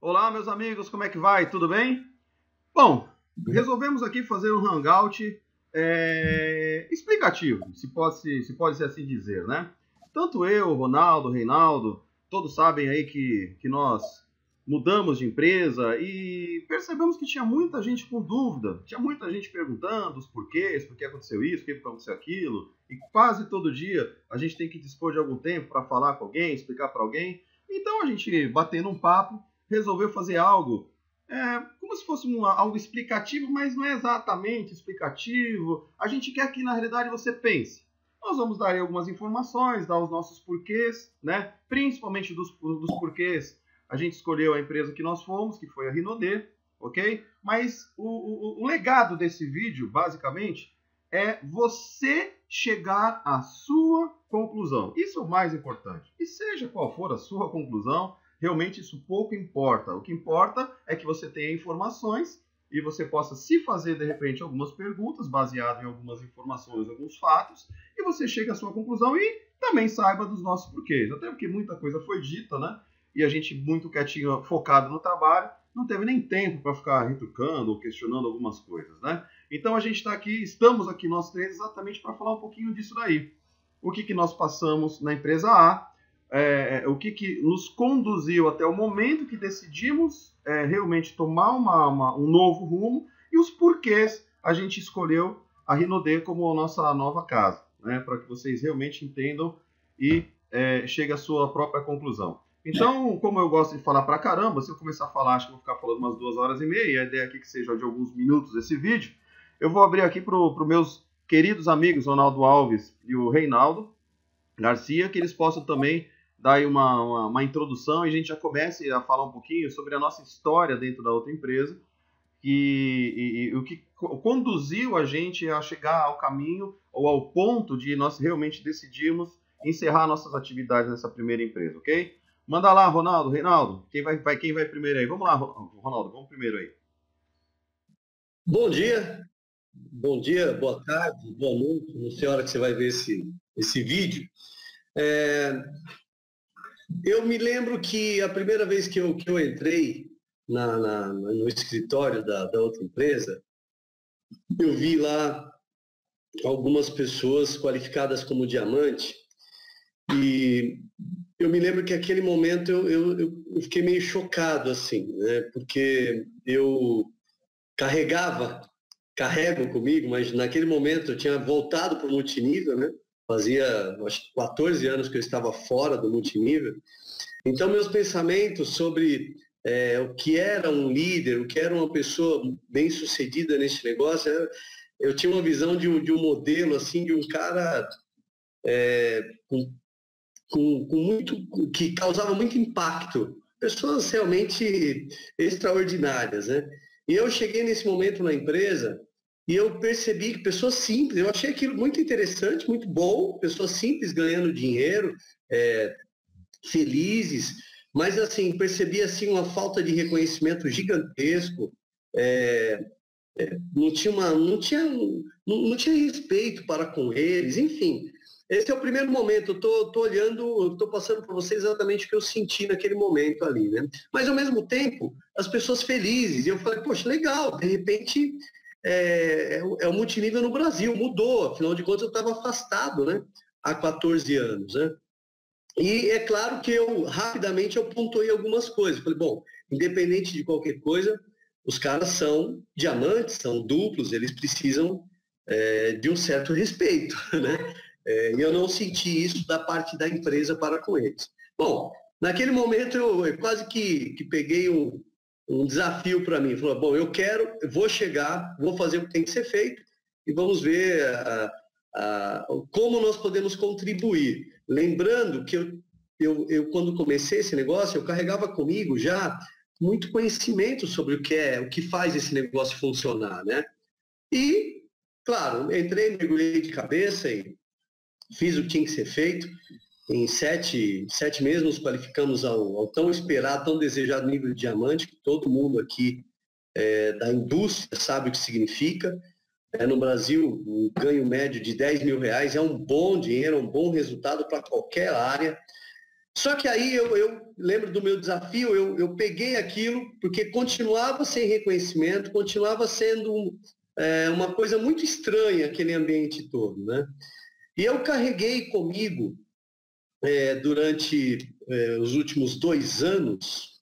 Olá, meus amigos, como é que vai? Tudo bem? Bom, resolvemos aqui fazer um hangout explicativo, se pode ser assim dizer, né? Tanto eu, Ronaldo, Reinaldo, todos sabem aí que nós mudamos de empresa e percebemos que tinha muita gente com dúvida, tinha muita gente perguntando os porquês, por que aconteceu isso, por que aconteceu aquilo, e quase todo dia a gente tem que dispor de algum tempo para falar com alguém, explicar para alguém. Então a gente, batendo um papo, resolveu fazer algo como se fosse algo explicativo, mas não é exatamente explicativo. A gente quer que, na realidade, você pense. Nós vamos dar aí algumas informações, dar os nossos porquês, né? Principalmente dos porquês. A gente escolheu a empresa que nós fomos, que foi a Rinode, ok? Mas o legado desse vídeo, basicamente, é você chegar à sua conclusão. Isso é o mais importante. E seja qual for a sua conclusão, realmente isso pouco importa. O que importa é que você tenha informações e você possa se fazer, de repente, algumas perguntas baseadas em algumas informações, alguns fatos, e você chega à sua conclusão e também saiba dos nossos porquês. Até porque muita coisa foi dita, né? E a gente, muito quietinho, focado no trabalho, não teve nem tempo para ficar retrucando ou questionando algumas coisas, né? Então a gente está aqui, estamos aqui nós três exatamente para falar um pouquinho disso daí. O que nós passamos na empresa A, o que nos conduziu até o momento que decidimos realmente tomar um novo rumo e os porquês a gente escolheu a Rinode como a nossa nova casa, né, para que vocês realmente entendam e cheguem à sua própria conclusão. Então, como eu gosto de falar pra caramba, se eu começar a falar, acho que eu vou ficar falando umas 2 horas e meia, e a ideia aqui é que seja de alguns minutos esse vídeo, eu vou abrir aqui para os meus queridos amigos Ronaldo Alves e o Reinaldo Garcia, que eles possam também dar aí uma introdução e a gente já comece a falar um pouquinho sobre a nossa história dentro da outra empresa e o que conduziu a gente a chegar ao caminho ou ao ponto de nós realmente decidirmos encerrar nossas atividades nessa primeira empresa, ok? Manda lá, Ronaldo, Reinaldo, quem vai primeiro aí? Vamos lá, Ronaldo, vamos primeiro aí. Bom dia, boa tarde, boa noite, não sei a hora que você vai ver esse vídeo. Eu me lembro que a primeira vez que eu entrei no escritório da outra empresa, eu vi lá algumas pessoas qualificadas como diamante e eu me lembro que naquele momento eu fiquei meio chocado, assim, né? Porque eu carrego comigo, mas naquele momento eu tinha voltado para o multinível, né? Fazia, acho que 14 anos que eu estava fora do multinível. Então, meus pensamentos sobre o que era um líder, o que era uma pessoa bem-sucedida nesse negócio, eu tinha uma visão de um modelo, assim, de um cara que causava muito impacto. Pessoas realmente extraordinárias, né? E eu cheguei nesse momento na empresa e eu percebi que pessoas simples, eu achei aquilo muito interessante, muito bom, pessoas simples ganhando dinheiro, felizes, mas assim, percebi assim uma falta de reconhecimento gigantesco, não tinha respeito para com eles, enfim. Esse é o primeiro momento, eu tô olhando, estou passando para vocês exatamente o que eu senti naquele momento ali, né? Mas ao mesmo tempo, as pessoas felizes, e eu falei, poxa, legal, de repente o multinível no Brasil, mudou, afinal de contas eu estava afastado, né? Há 14 anos, né? E é claro que rapidamente eu pontuei algumas coisas, falei, bom, independente de qualquer coisa, os caras são diamantes, são duplos, eles precisam de um certo respeito, né? E eu não senti isso da parte da empresa para com eles. Bom, naquele momento eu quase que peguei um desafio para mim. Falei, bom, eu vou chegar, vou fazer o que tem que ser feito e vamos ver como nós podemos contribuir. Lembrando que eu quando comecei esse negócio, eu carregava comigo já muito conhecimento sobre o que faz esse negócio funcionar, né? E, claro, mergulhei de cabeça e fiz o que tinha que ser feito. Em 7 meses nos qualificamos ao tão esperado, tão desejado nível de diamante, que todo mundo aqui da indústria sabe o que significa. No Brasil, um ganho médio de R$10 mil é um bom dinheiro, um bom resultado para qualquer área. Só que aí eu lembro do meu desafio, eu peguei aquilo, porque continuava sem reconhecimento, continuava sendo uma coisa muito estranha aquele ambiente todo, né? E eu carreguei comigo, durante os últimos 2 anos,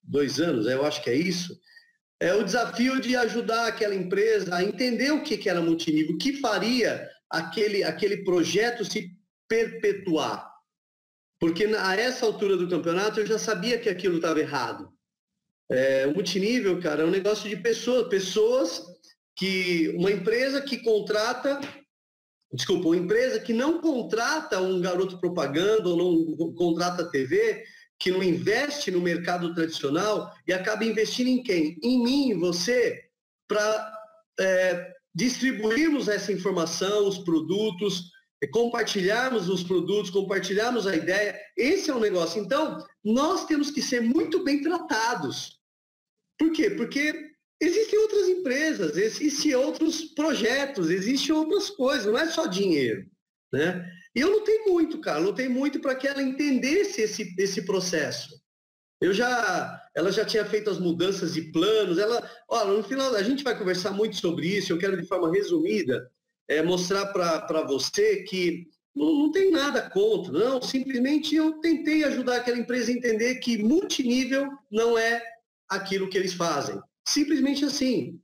eu acho que é isso, o desafio de ajudar aquela empresa a entender o que era multinível, o que faria aquele projeto se perpetuar. Porque a essa altura do campeonato eu já sabia que aquilo estava errado. O multinível, cara, é um negócio de pessoas uma empresa que uma empresa que não contrata um garoto propaganda ou não contrata TV, que não investe no mercado tradicional e acaba investindo em quem? Em mim, em você, para distribuirmos essa informação, os produtos, compartilharmos os produtos, compartilharmos a ideia. Esse é o negócio. Então, nós temos que ser muito bem tratados. Por quê? Porque existem outras empresas, existem outros projetos, existem outras coisas, não é só dinheiro, né? E eu lutei muito, cara, para que ela entendesse esse processo. Ela já tinha feito as mudanças de planos, no final a gente vai conversar muito sobre isso, eu quero de forma resumida mostrar para você que não tem nada contra, não, simplesmente eu tentei ajudar aquela empresa a entender que multinível não é aquilo que eles fazem, simplesmente assim.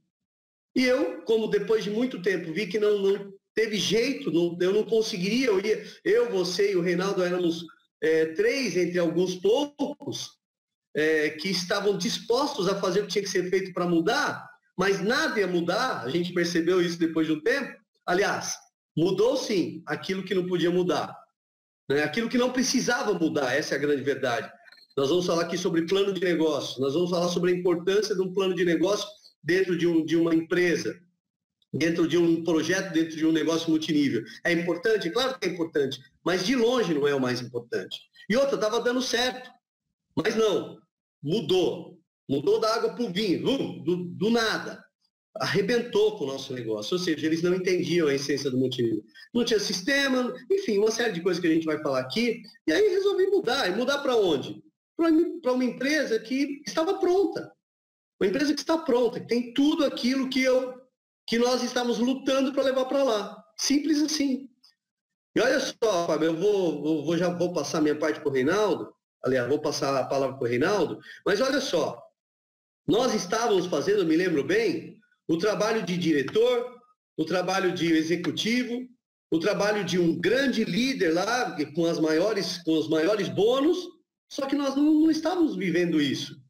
E eu, como depois de muito tempo vi que não teve jeito, eu não conseguiria, você e o Reinaldo éramos 3 entre alguns poucos que estavam dispostos a fazer o que tinha que ser feito para mudar, mas nada ia mudar, a gente percebeu isso depois de um tempo. Aliás, mudou sim aquilo que não podia mudar, né? Aquilo que não precisava mudar, essa é a grande verdade. Nós vamos falar aqui sobre plano de negócio, nós vamos falar sobre a importância de um plano de negócio dentro de uma empresa, dentro de um projeto, dentro de um negócio multinível. É importante? Claro que é importante, mas de longe não é o mais importante. E outra, estava dando certo, mas não, mudou da água para o vinho, do nada. Arrebentou com o nosso negócio, ou seja, eles não entendiam a essência do multinível. Não tinha sistema, enfim, uma série de coisas que a gente vai falar aqui, e aí resolvi mudar. E mudar para onde? Para uma empresa que estava pronta. Uma empresa que está pronta, que tem tudo aquilo que nós estamos lutando para levar para lá. Simples assim. E olha só, Fábio, já vou passar minha parte para o Reinaldo, aliás, vou passar a palavra para o Reinaldo, mas olha só, nós estávamos fazendo, eu me lembro bem, o trabalho de diretor, o trabalho de executivo, o trabalho de um grande líder lá, com os maiores bônus, só que nós não estávamos vivendo isso.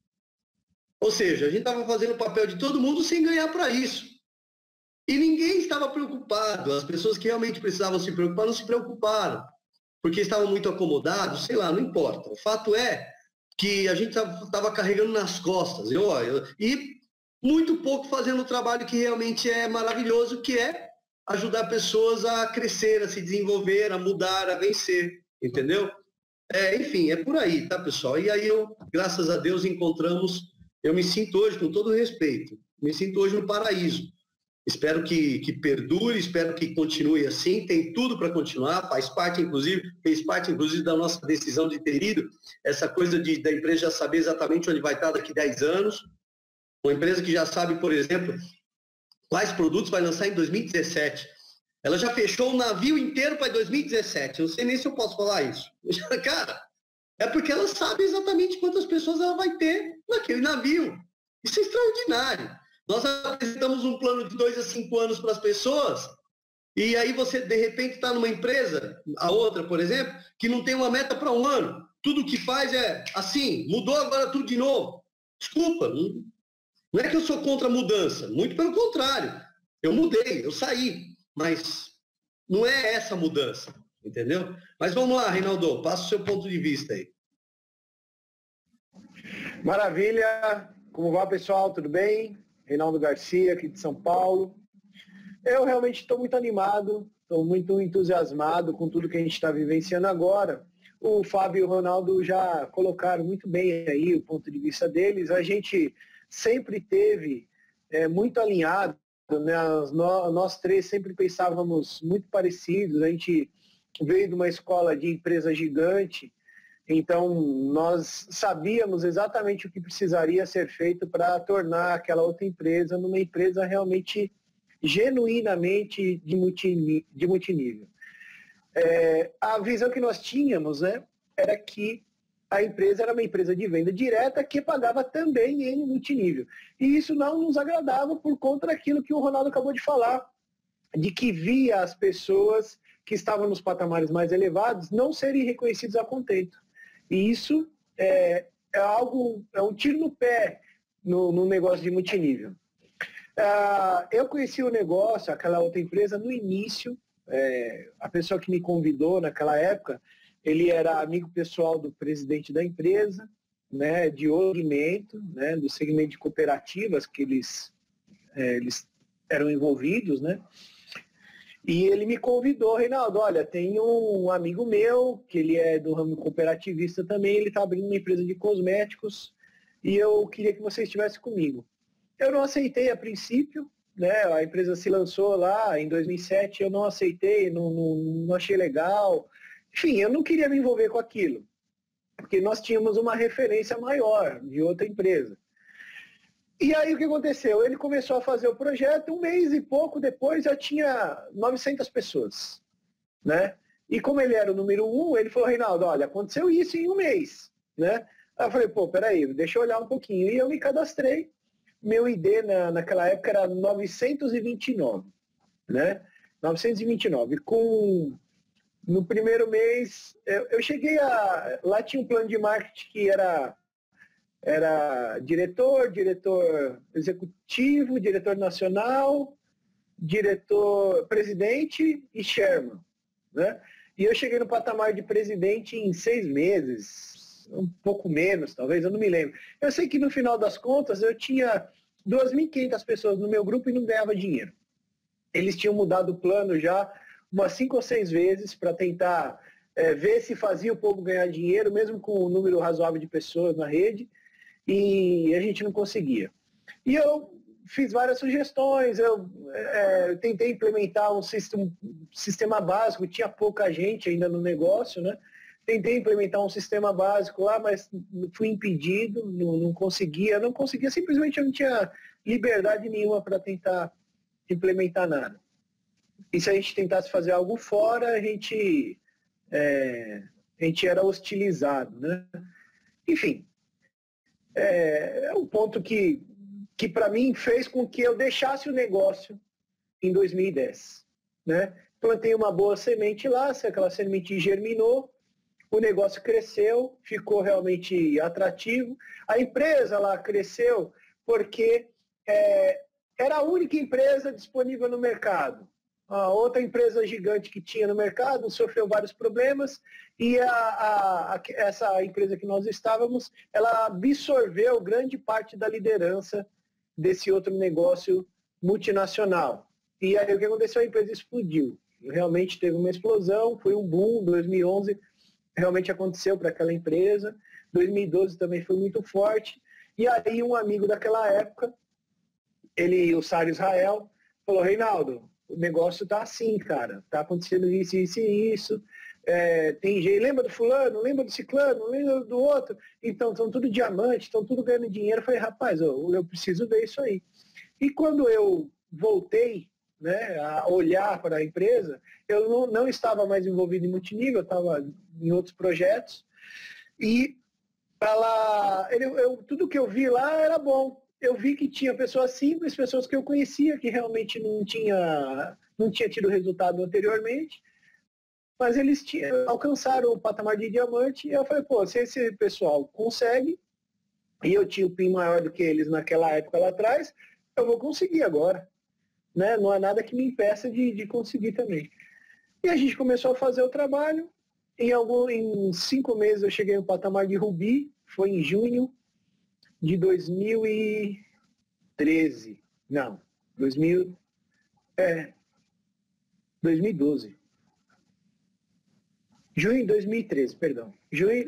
Ou seja, a gente estava fazendo o papel de todo mundo sem ganhar para isso. E ninguém estava preocupado, as pessoas que realmente precisavam se preocupar não se preocuparam, porque estavam muito acomodados, sei lá, não importa. O fato é que a gente estava carregando nas costas, e muito pouco fazendo o trabalho que realmente é maravilhoso, que é ajudar pessoas a crescer, a se desenvolver, a mudar, a vencer, entendeu? Enfim, é por aí, tá, pessoal? E aí graças a Deus, eu me sinto hoje, com todo respeito, me sinto hoje no paraíso. Espero que perdure, espero que continue assim, tem tudo para continuar, fez parte, inclusive, da nossa decisão de ter ido, essa coisa da empresa já saber exatamente onde vai estar daqui 10 anos, uma empresa que já sabe, por exemplo, quais produtos vai lançar em 2017. Ela já fechou o navio inteiro para 2017. Eu não sei nem se eu posso falar isso. Cara, é porque ela sabe exatamente quantas pessoas ela vai ter naquele navio. Isso é extraordinário. Nós apresentamos um plano de 2 a 5 anos para as pessoas, e aí você, de repente, está numa empresa, a outra, por exemplo, que não tem uma meta para 1 ano. Tudo que faz é assim, mudou agora tudo de novo. Desculpa, não é que eu sou contra a mudança, muito pelo contrário. Eu mudei, eu saí, mas não é essa a mudança, entendeu? Mas vamos lá, Reinaldo, passa o seu ponto de vista aí. Maravilha! Como vai, pessoal? Tudo bem? Reinaldo Garcia, aqui de São Paulo. Eu realmente estou muito animado, estou muito entusiasmado com tudo que a gente está vivenciando agora. O Fábio e o Ronaldo já colocaram muito bem aí o ponto de vista deles. A gente sempre teve muito alinhado, né? Nós 3 sempre pensávamos muito parecidos. A gente veio de uma escola de empresa gigante, Então, nós sabíamos exatamente o que precisaria ser feito para tornar aquela outra empresa numa empresa realmente, genuinamente de multinível. A visão que nós tínhamos, né, era que a empresa era uma empresa de venda direta que pagava também em multinível. E isso não nos agradava por conta daquilo que o Ronaldo acabou de falar, de que via as pessoas que estavam nos patamares mais elevados não serem reconhecidos a contento. E isso é um tiro no pé no negócio de multinível. Eu conheci o negócio, aquela outra empresa, no início. A pessoa que me convidou naquela época, ele era amigo pessoal do presidente da empresa, né, de outro segmento, né, do segmento de cooperativas que eles eram envolvidos, né? E ele me convidou, Reinaldo, olha, tem um amigo meu, que ele é do ramo cooperativista também, ele está abrindo uma empresa de cosméticos, e eu queria que você estivesse comigo. Eu não aceitei a princípio, né? A empresa se lançou lá em 2007, eu não aceitei, não achei legal. Enfim, eu não queria me envolver com aquilo, porque nós tínhamos uma referência maior de outra empresa. E aí o que aconteceu? Ele começou a fazer o projeto, um mês e pouco depois já tinha 900 pessoas, né? E como ele era o número 1, ele falou, Reinaldo, olha, aconteceu isso em um mês, né? Aí eu falei, pô, peraí, deixa eu olhar um pouquinho. E eu me cadastrei, meu ID naquela época era 929, né? 929. No primeiro mês, eu cheguei lá tinha um plano de marketing que era diretor executivo, diretor nacional, presidente e chairman, né? E eu cheguei no patamar de presidente em 6 meses, um pouco menos, talvez, eu não me lembro. Eu sei que no final das contas eu tinha 2.500 pessoas no meu grupo e não ganhava dinheiro. Eles tinham mudado o plano já umas 5 ou 6 vezes para tentar ver se fazia o povo ganhar dinheiro, mesmo com um número razoável de pessoas na rede, e a gente não conseguia. E eu fiz várias sugestões, eu tentei implementar um sistema básico, tinha pouca gente ainda no negócio, né? Tentei implementar um sistema básico lá, mas fui impedido, não conseguia, simplesmente eu não tinha liberdade nenhuma para tentar implementar nada. E se a gente tentasse fazer algo fora, a gente era hostilizado, né? Enfim, é um ponto que para mim fez com que eu deixasse o negócio em 2010, né? Plantei uma boa semente lá, se aquela semente germinou, o negócio cresceu, ficou realmente atrativo. A empresa lá cresceu porque era a única empresa disponível no mercado. A outra empresa gigante que tinha no mercado sofreu vários problemas e essa empresa que nós estávamos, ela absorveu grande parte da liderança desse outro negócio multinacional. E aí o que aconteceu? A empresa explodiu. Realmente teve uma explosão, foi um boom. 2011 realmente aconteceu para aquela empresa. 2012 também foi muito forte. E aí um amigo daquela época, o Sário Israel, falou, Reinaldo, o negócio tá assim, cara, tá acontecendo isso, isso e isso, tem jeito, lembra do fulano, lembra do ciclano, lembra do outro, então estão tudo diamante, estão tudo ganhando dinheiro. Eu falei, rapaz, eu preciso ver isso aí. E quando eu voltei, né, a olhar para a empresa, eu não estava mais envolvido em multinível, eu estava em outros projetos, e tudo que eu vi lá era bom. Eu vi que tinha pessoas simples, pessoas que eu conhecia, que realmente não tinha tido resultado anteriormente, mas eles alcançaram o patamar de diamante, e eu falei, pô, se esse pessoal consegue, e eu tinha o PIN maior do que eles naquela época lá atrás, eu vou conseguir agora, né? Não há nada que me impeça de conseguir também. E a gente começou a fazer o trabalho, em 5 meses eu cheguei no patamar de Rubi, foi em junho de 2013. Não, 2012. Junho de 2013, perdão.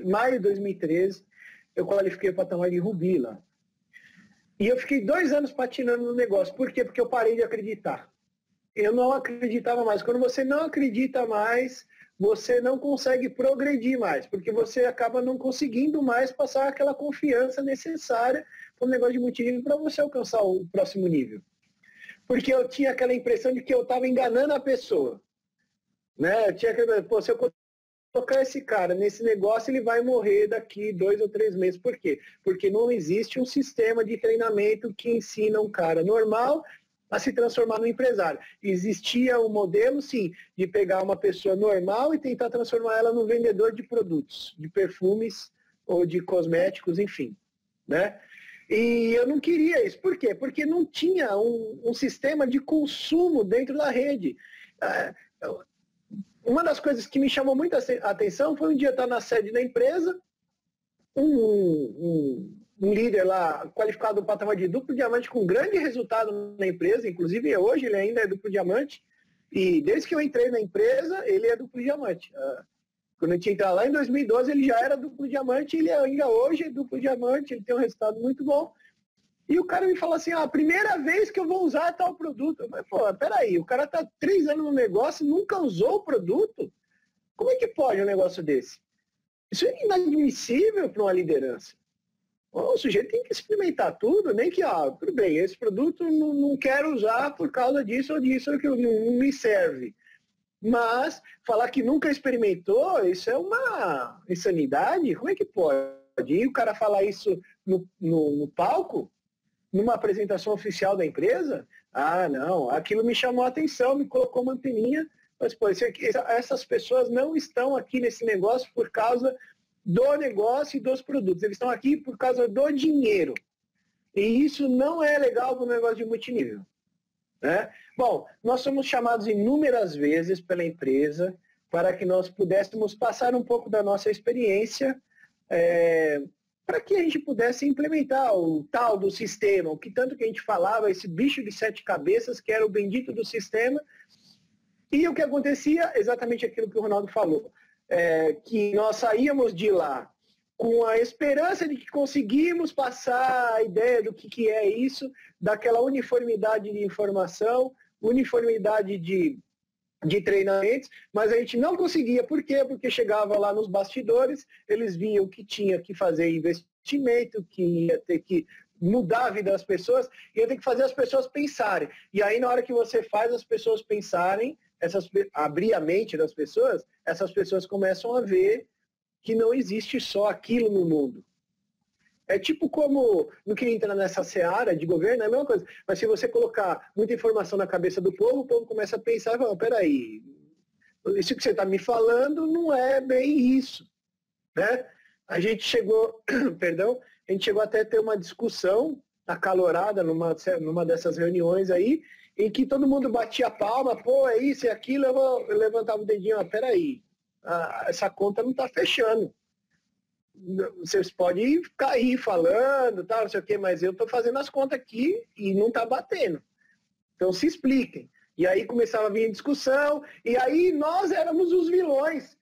Maio de 2013, eu qualifiquei o patamar de Rubi lá. E eu fiquei 2 anos patinando no negócio. Por quê? Porque eu parei de acreditar. Eu não acreditava mais. Quando você não acredita mais, você não consegue progredir mais, porque você acaba não conseguindo mais passar aquela confiança necessária para o negócio de multinível para você alcançar o próximo nível. Porque eu tinha aquela impressão de que eu estava enganando a pessoa. Né? Eu tinha aquela, pô, se eu colocar esse cara nesse negócio, ele vai morrer daqui 2 ou 3 meses. Por quê? Porque não existe um sistema de treinamento que ensina um cara normal a se transformar no empresário. Existia um modelo, sim, de pegar uma pessoa normal e tentar transformar ela num vendedor de produtos, de perfumes ou de cosméticos, enfim. Né? E eu não queria isso. Por quê? Porque não tinha um sistema de consumo dentro da rede. Uma das coisas que me chamou muita atenção foi um dia estar na sede da empresa, um líder lá qualificado no patamar de duplo diamante com grande resultado na empresa, inclusive hoje ele ainda é duplo diamante, e desde que eu entrei na empresa, ele é duplo diamante. Quando eu tinha entrado lá em 2012, ele já era duplo diamante, ele ainda hoje é duplo diamante, ele tem um resultado muito bom. E o cara me falou assim, a primeira vez que eu vou usar tal produto. Eu falei, pô, peraí, o cara está 3 anos no negócio e nunca usou o produto? Como é que pode um negócio desse? Isso é inadmissível para uma liderança. O sujeito tem que experimentar tudo, nem que, tudo bem, esse produto não quero usar por causa disso ou disso, que não me serve. Mas falar que nunca experimentou, isso é uma insanidade? Como é que pode? E o cara falar isso no palco? Numa apresentação oficial da empresa? Não, aquilo me chamou a atenção, me colocou uma anteninha, mas pô, essas pessoas não estão aqui nesse negócio por causa do negócio e dos produtos, eles estão aqui por causa do dinheiro. E isso não é legal para o negócio de multinível. Né? Bom, nós somos chamados inúmeras vezes pela empresa para que nós pudéssemos passar um pouco da nossa experiência para que a gente pudesse implementar o tal do sistema, o que tanto que a gente falava, esse bicho de 7 cabeças, que era o bendito do sistema. E o que acontecia, exatamente aquilo que o Ronaldo falou, que nós saíamos de lá com a esperança de que conseguimos passar a ideia do que é isso, daquela uniformidade de informação, uniformidade de treinamentos, mas a gente não conseguia. Por quê? Porque chegava lá nos bastidores, eles viam que tinha que fazer investimento, que ia ter que mudar a vida das pessoas, ia ter que fazer as pessoas pensarem. E aí, na hora que você faz as pessoas pensarem, abrir a mente das pessoas, essas pessoas começam a ver que não existe só aquilo no mundo. É tipo como, não queria entrar nessa seara de governo, é a mesma coisa. Mas se você colocar muita informação na cabeça do povo, o povo começa a pensar e fala, peraí, isso que você está me falando não é bem isso. Né? A gente chegou, a gente chegou até a ter uma discussão acalorada numa dessas reuniões aí, em que todo mundo batia a palma, pô, é isso, é aquilo, eu levantava o dedinho, peraí, essa conta não está fechando. Vocês podem cair falando, tal, não sei o quê, mas eu estou fazendo as contas aqui e não está batendo. Então se expliquem. E aí começava a vir discussão, e aí nós éramos os vilões.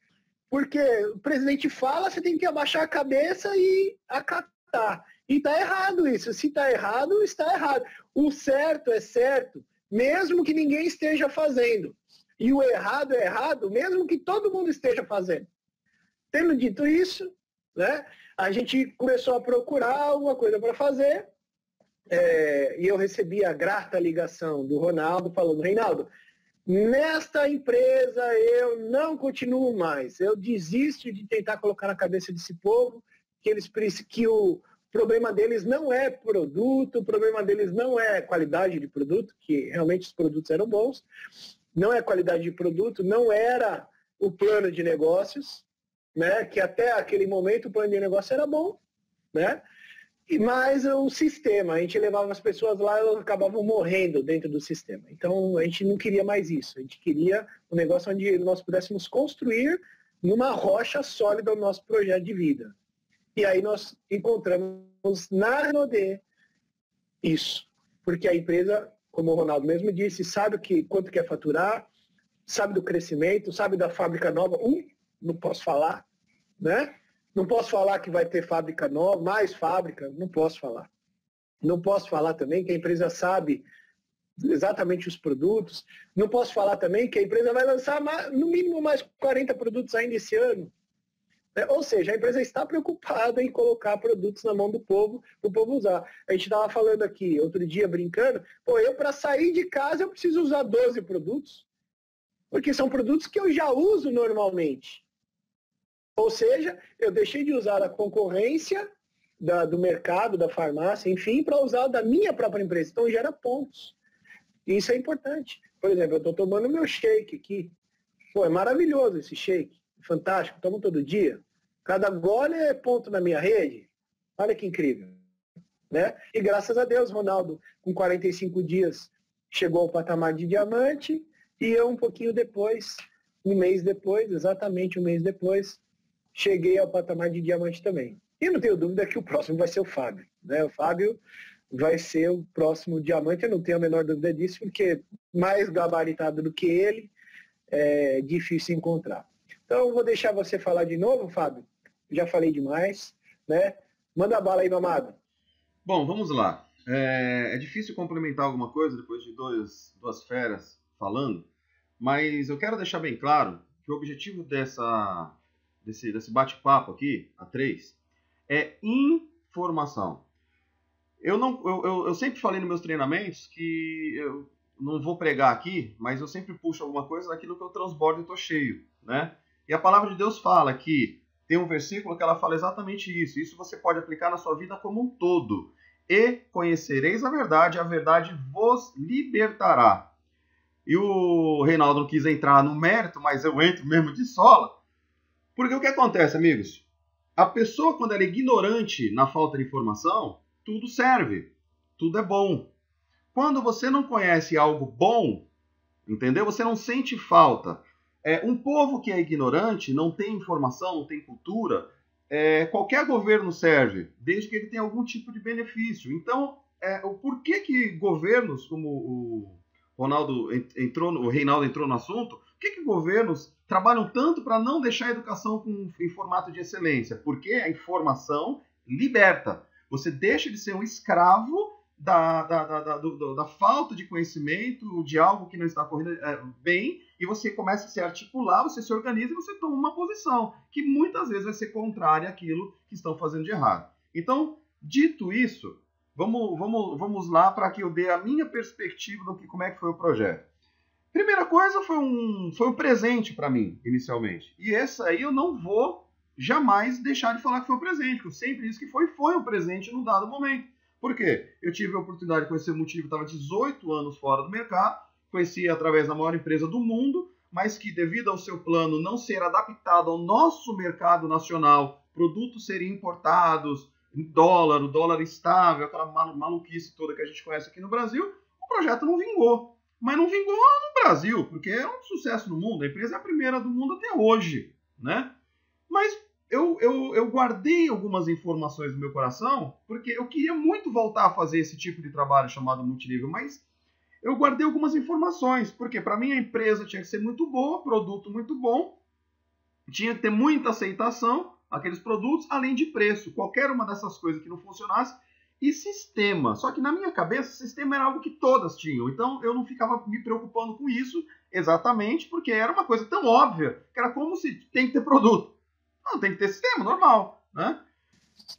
Porque o presidente fala, você tem que abaixar a cabeça e acatar. E está errado isso. Se está errado, está errado. O certo é certo, mesmo que ninguém esteja fazendo. E o errado é errado, mesmo que todo mundo esteja fazendo. Tendo dito isso, né, a gente começou a procurar alguma coisa para fazer, e eu recebi a grata ligação do Ronaldo falando, Reinaldo, nesta empresa eu não continuo mais, eu desisto de tentar colocar na cabeça desse povo que o problema deles não é produto, o problema deles não é qualidade de produto, que realmente os produtos eram bons, não é qualidade de produto, não era o plano de negócios, né, que até aquele momento o plano de negócio era bom, né, mas o sistema, a gente levava as pessoas lá e elas acabavam morrendo dentro do sistema. Então a gente não queria mais isso, a gente queria um negócio onde nós pudéssemos construir numa rocha sólida o nosso projeto de vida. E aí nós encontramos na Renaudet isso, porque a empresa, como o Ronaldo mesmo disse, sabe quanto quer faturar, sabe do crescimento, sabe da fábrica nova, não posso falar, né? Não posso falar que vai ter fábrica nova, mais fábrica, não posso falar. Não posso falar também que a empresa sabe exatamente os produtos. Não posso falar também que a empresa vai lançar no mínimo mais 40 produtos ainda esse ano. Ou seja, a empresa está preocupada em colocar produtos na mão do povo, para o povo usar. A gente estava falando aqui, outro dia, brincando, eu para sair de casa eu preciso usar 12 produtos, porque são produtos que eu já uso normalmente. Ou seja, eu deixei de usar a concorrência do mercado, da farmácia, enfim, para usar da minha própria empresa. Então gera pontos. E isso é importante. Por exemplo, eu estou tomando meu shake aqui. É maravilhoso esse shake. Fantástico, tomo todo dia. Cada gole é ponto na minha rede. Olha que incrível. Né? E graças a Deus, Ronaldo, com 45 dias, chegou ao patamar de diamante, e eu um pouquinho depois, um mês depois, exatamente um mês depois, cheguei ao patamar de diamante também. E não tenho dúvida que o próximo vai ser o Fábio. Né? O Fábio vai ser o próximo diamante, eu não tenho a menor dúvida disso, porque mais gabaritado do que ele, é difícil encontrar. Então, eu vou deixar você falar de novo, Fábio. Já falei demais, né? Manda bala aí, meu amado. Bom, vamos lá. É difícil complementar alguma coisa depois de duas feras falando, mas eu quero deixar bem claro que o objetivo desse bate-papo aqui, a 3, é informação. Eu sempre falei nos meus treinamentos que eu não vou pregar aqui, mas eu sempre puxo alguma coisa daquilo que eu transbordo e estou cheio, né? E a palavra de Deus fala que tem um versículo que ela fala exatamente isso. Isso você pode aplicar na sua vida como um todo. E conhecereis a verdade vos libertará. E o Reinaldo não quis entrar no mérito, mas eu entro mesmo de sola. Porque o que acontece, amigos? A pessoa, quando ela é ignorante na falta de informação, tudo serve. Tudo é bom. Quando você não conhece algo bom, entendeu? Você não sente falta. Um povo que é ignorante, não tem informação, não tem cultura, qualquer governo serve, desde que ele tenha algum tipo de benefício. Então, o porquê que governos, como o Reinaldo entrou no assunto, por que governos trabalham tanto para não deixar a educação em formato de excelência? Porque a informação liberta. Você deixa de ser um escravo da falta de conhecimento, de algo que não está correndo bem, e você começa a se articular, você se organiza e você toma uma posição, que muitas vezes vai ser contrária àquilo que estão fazendo de errado. Então, dito isso, vamos lá para que eu dê a minha perspectiva como é que foi o projeto. Primeira coisa, foi um presente para mim, inicialmente. E essa aí eu não vou jamais deixar de falar que foi um presente, porque eu sempre disse que foi um presente num dado momento. Por quê? Eu tive a oportunidade de conhecer o Motivo, estava 18 anos fora do mercado, conheci através da maior empresa do mundo, mas que devido ao seu plano não ser adaptado ao nosso mercado nacional, produtos serem importados em dólar, o dólar estável, aquela maluquice toda que a gente conhece aqui no Brasil, o projeto não vingou. Mas não vingou no Brasil, porque é um sucesso no mundo, a empresa é a primeira do mundo até hoje, né? Mas eu guardei algumas informações no meu coração, porque eu queria muito voltar a fazer esse tipo de trabalho chamado multinível, mas eu guardei algumas informações, porque para mim a empresa tinha que ser muito boa, produto muito bom, tinha que ter muita aceitação, aqueles produtos, além de preço. Qualquer uma dessas coisas que não funcionasse, e sistema. Só que na minha cabeça, sistema era algo que todas tinham, então eu não ficava me preocupando com isso exatamente, porque era uma coisa tão óbvia, que era como se tem que ter produto. Não, tem que ter sistema, normal, né?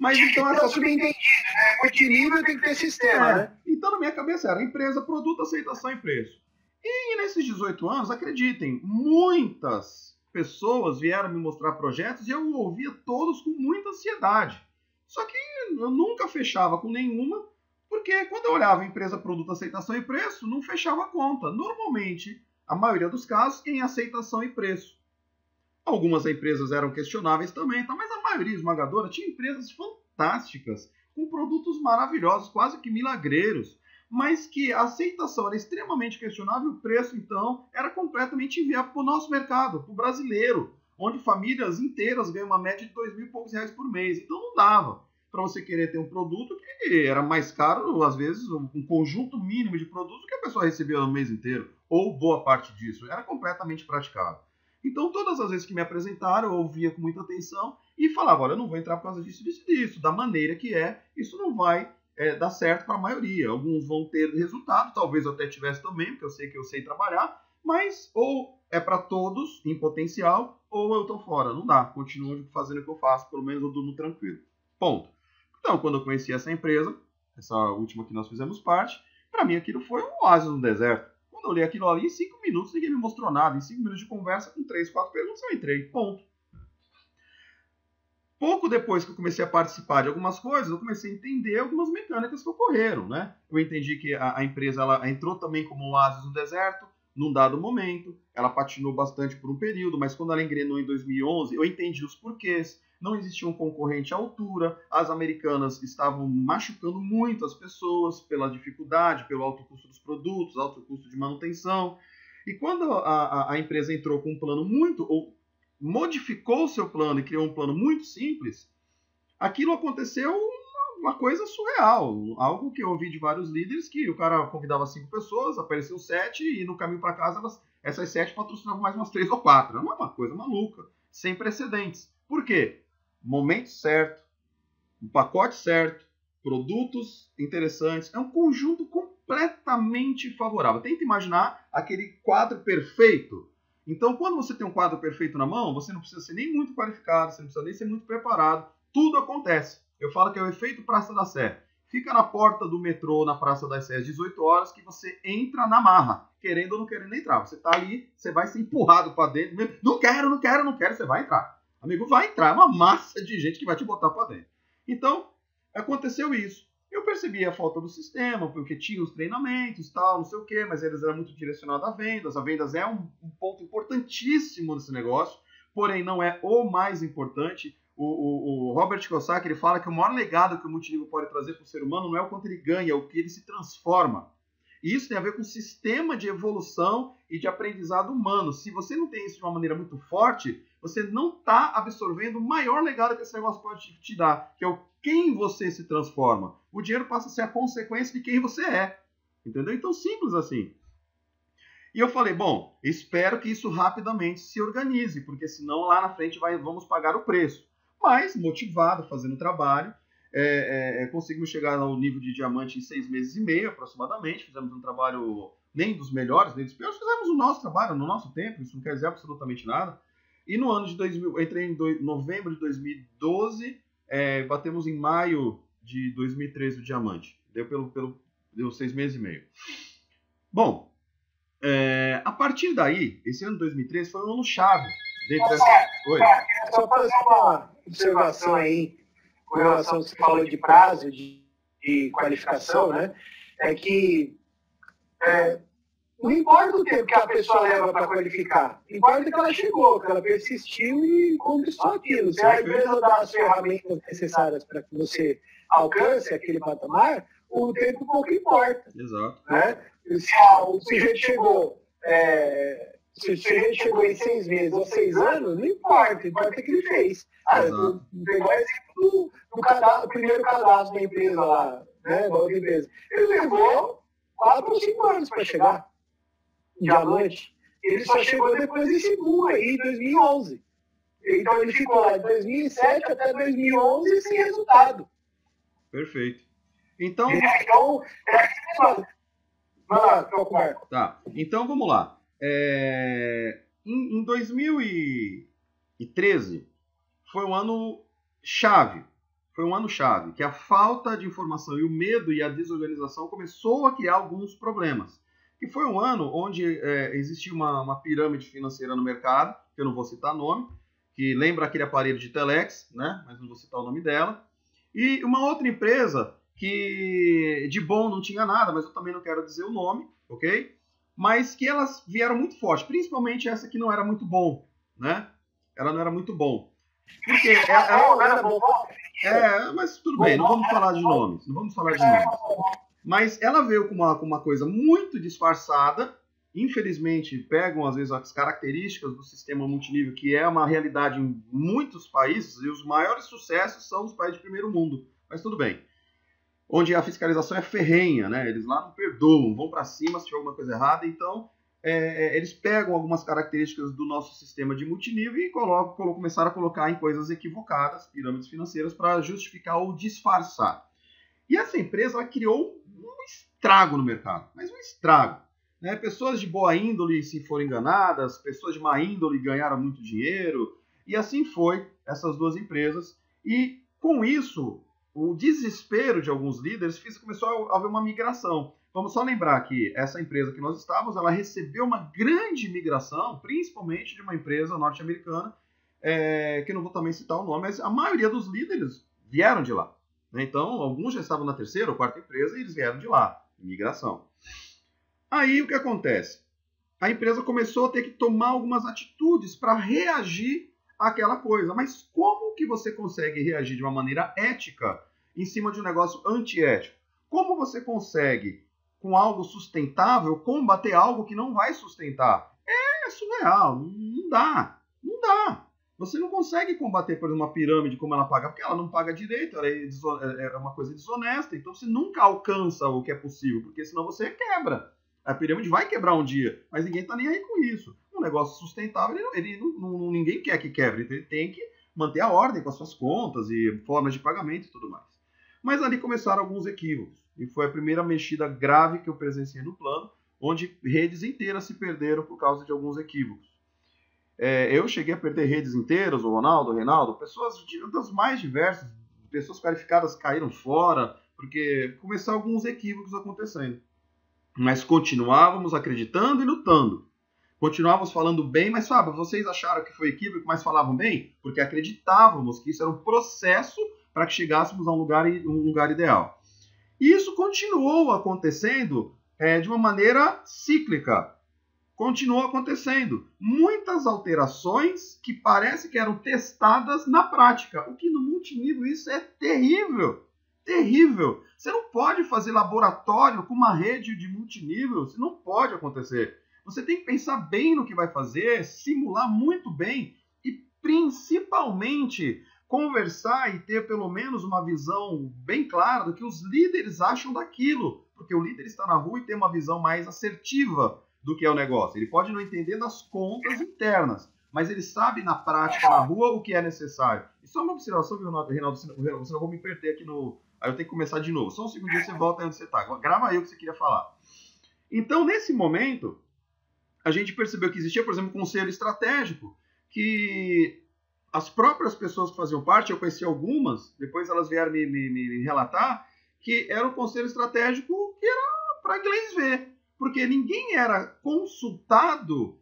Mas então essa subentendido, né? Multinível tem que ter sistema, né? Então na minha cabeça era empresa, produto, aceitação e preço. E nesses 18 anos, acreditem, muitas pessoas vieram me mostrar projetos e eu ouvia todos com muita ansiedade. Só que eu nunca fechava com nenhuma, porque quando eu olhava empresa, produto, aceitação e preço, não fechava a conta. Normalmente, a maioria dos casos, em aceitação e preço. Algumas empresas eram questionáveis também, mas a maioria esmagadora tinha empresas fantásticas, com produtos maravilhosos, quase que milagreiros, mas que a aceitação era extremamente questionável e o preço, então, era completamente inviável para o nosso mercado, para o brasileiro, onde famílias inteiras ganham uma média de R$2.000 e poucos por mês. Então não dava para você querer ter um produto que era mais caro, às vezes, um conjunto mínimo de produtos que a pessoa recebia no mês inteiro, ou boa parte disso. Era completamente praticável. Então, todas as vezes que me apresentaram, eu ouvia com muita atenção e falava, olha, eu não vou entrar por causa disso, da maneira que isso não vai dar certo para a maioria. Alguns vão ter resultado, talvez eu até tivesse também, porque eu sei que eu sei trabalhar, mas ou é para todos em potencial, ou eu tô fora. Não dá, continuo fazendo o que eu faço, pelo menos eu durmo tranquilo. Ponto. Então, quando eu conheci essa empresa, essa última que nós fizemos parte, para mim aquilo foi um oásis no deserto. Quando eu olhei aquilo ali, em 5 minutos ninguém me mostrou nada. Em 5 minutos de conversa, com 3, 4 perguntas, eu entrei. Ponto. Pouco depois que eu comecei a participar de algumas coisas, eu comecei a entender algumas mecânicas que ocorreram, né? Eu entendi que a empresa ela entrou também como um oásis no deserto, num dado momento, ela patinou bastante por um período, mas quando ela engrenou em 2011, eu entendi os porquês. Não existia um concorrente à altura, as americanas estavam machucando muito as pessoas pela dificuldade, pelo alto custo dos produtos, alto custo de manutenção. E quando a empresa entrou com um plano ou modificou o seu plano e criou um plano muito simples, aquilo aconteceu uma coisa surreal. Algo que eu ouvi de vários líderes, que o cara convidava 5 pessoas, apareceu 7 e no caminho para casa essas 7 patrocinavam mais umas 3 ou 4. É uma coisa maluca, sem precedentes. Por quê? Momento certo, um pacote certo, produtos interessantes, é um conjunto completamente favorável. Tenta imaginar aquele quadro perfeito. Então, quando você tem um quadro perfeito na mão, você não precisa ser nem muito qualificado, você não precisa nem ser muito preparado, tudo acontece. Eu falo que é o efeito Praça da Sé. Fica na porta do metrô, na Praça das Sé, às 18 horas, que você entra na marra, querendo ou não querendo entrar. Você tá ali, você vai ser empurrado para dentro, não quero, você vai entrar. Amigo, vai entrar, é uma massa de gente que vai te botar para dentro. Então, aconteceu isso. Eu percebi a falta do sistema, porque tinha os treinamentos, tal, não sei o quê, mas eles eram muito direcionados a vendas. A vendas é um ponto importantíssimo nesse negócio, porém não é o mais importante. O Robert Kiyosaki, ele fala que o maior legado que o multinível pode trazer para o ser humano não é o quanto ele ganha, é o que ele se transforma. E isso tem a ver com o sistema de evolução e de aprendizado humano. Se você não tem isso de uma maneira muito forte, você não está absorvendo o maior legado que esse negócio pode te dar, que é o quem você se transforma. O dinheiro passa a ser a consequência de quem você é. Entendeu? Então, simples assim. E eu falei, bom, espero que isso rapidamente se organize, porque senão lá na frente vamos pagar o preço. Mas, motivado, fazendo o trabalho, conseguimos chegar ao nível de diamante em 6 meses e meio, aproximadamente. Fizemos um trabalho nem dos melhores, nem dos piores. Fizemos o nosso trabalho, no nosso tempo, isso não quer dizer absolutamente nada. E no ano de 2000, entrei em novembro de 2012, batemos em maio de 2013 o diamante. Deu 6 meses e meio. Bom, a partir daí, esse ano de 2013 foi um ano chave. Oi. Só fazer uma observação aí com relação ao que você falou de prazo, de qualificação, né? É que não importa o tempo que a pessoa leva para qualificar, importa que ela chegou, que ela persistiu e conquistou aquilo. Se a empresa dá as ferramentas necessárias para que você alcance aquele patamar, o tempo pouco importa. Exato. Né? Se a gente chegou em 6 meses ou 6 anos, não importa o que ele fez. Vou pegar o exemplo do primeiro cadastro da empresa lá, né, da outra empresa. Ele levou 4 ou 5 anos para chegar em diamante. Ele só chegou depois desse boom aí, em 2011. Então ele ficou lá de 2007 até 2011 sem resultado. Perfeito. Então... Tá, então vamos lá. Em 2013 foi um ano chave. Foi um ano chave, que a falta de informação e o medo e a desorganização começou a criar alguns problemas. E foi um ano onde existia uma pirâmide financeira no mercado, que eu não vou citar nome, que lembra aquele aparelho de telex, né? Mas não vou citar o nome dela. E uma outra empresa que de bom não tinha nada, mas eu também não quero dizer o nome, ok? Mas que elas vieram muito forte, principalmente essa que não era muito bom, né? Ela não era muito bom. Porque mas tudo bem, não vamos falar de nomes, Mas ela veio com uma coisa muito disfarçada. Infelizmente, pegam às vezes as características do sistema multinível, que é uma realidade em muitos países, e os maiores sucessos são nos países de primeiro mundo. Mas tudo bem. Onde a fiscalização é ferrenha, né? Eles lá não perdoam, vão para cima se tiver alguma coisa errada. Então, eles pegam algumas características do nosso sistema de multinível e começaram a colocar em coisas equivocadas, pirâmides financeiras, para justificar ou disfarçar. E essa empresa ela criou um estrago no mercado, mas um estrago. Né? Pessoas de boa índole se foram enganadas, pessoas de má índole ganharam muito dinheiro, e assim foi essas duas empresas. E com isso, o desespero de alguns líderes começou a haver uma migração. Vamos só lembrar que essa empresa que nós estávamos, ela recebeu uma grande migração, principalmente de uma empresa norte-americana, que eu não vou também citar o nome, mas a maioria dos líderes vieram de lá. Né? Então, alguns já estavam na terceira ou quarta empresa e eles vieram de lá, migração. Aí o que acontece? A empresa começou a ter que tomar algumas atitudes para reagir àquela coisa. Mas como que você consegue reagir de uma maneira ética em cima de um negócio antiético? Como você consegue, com algo sustentável, combater algo que não vai sustentar? É surreal, não dá. Não dá. Você não consegue combater, por exemplo, uma pirâmide como ela paga, porque ela não paga direito, ela é uma coisa desonesta, então você nunca alcança o que é possível, porque senão você quebra. A pirâmide vai quebrar um dia, mas ninguém está nem aí com isso. Um negócio sustentável, ninguém quer que quebre, então ele tem que manter a ordem com as suas contas e formas de pagamento e tudo mais. Mas ali começaram alguns equívocos, e foi a primeira mexida grave que eu presenciei no plano, onde redes inteiras se perderam por causa de alguns equívocos. Eu cheguei a perder redes inteiras, o Ronaldo, o Reinaldo, pessoas das mais diversas, pessoas qualificadas caíram fora, porque começaram alguns equívocos acontecendo. Mas continuávamos acreditando e lutando. Continuávamos falando bem, mas Fábio, vocês acharam que foi equívoco, mas falavam bem? Porque acreditávamos que isso era um processo para que chegássemos a um lugar ideal. E isso continuou acontecendo de uma maneira cíclica. Continuou acontecendo. Muitas alterações que parece que eram testadas na prática. O que no multinível isso é terrível. Terrível. Você não pode fazer laboratório com uma rede de multinível. Isso não pode acontecer. Você tem que pensar bem no que vai fazer, simular muito bem e, principalmente, conversar e ter pelo menos uma visão bem clara do que os líderes acham daquilo. Porque o líder está na rua e tem uma visão mais assertiva do que é o negócio. Ele pode não entender das contas internas, mas ele sabe na prática, na rua, o que é necessário. Isso é uma observação, Reinaldo, você não vou me perder aqui no... Aí eu tenho que começar de novo. Só um segundinho, você volta aí onde você está. Grava aí o que você queria falar. Então, nesse momento, a gente percebeu que existia, por exemplo, um conselho estratégico, que as próprias pessoas que faziam parte, eu conheci algumas, depois elas vieram me relatar, que era um conselho estratégico que era para inglês ver, porque ninguém era consultado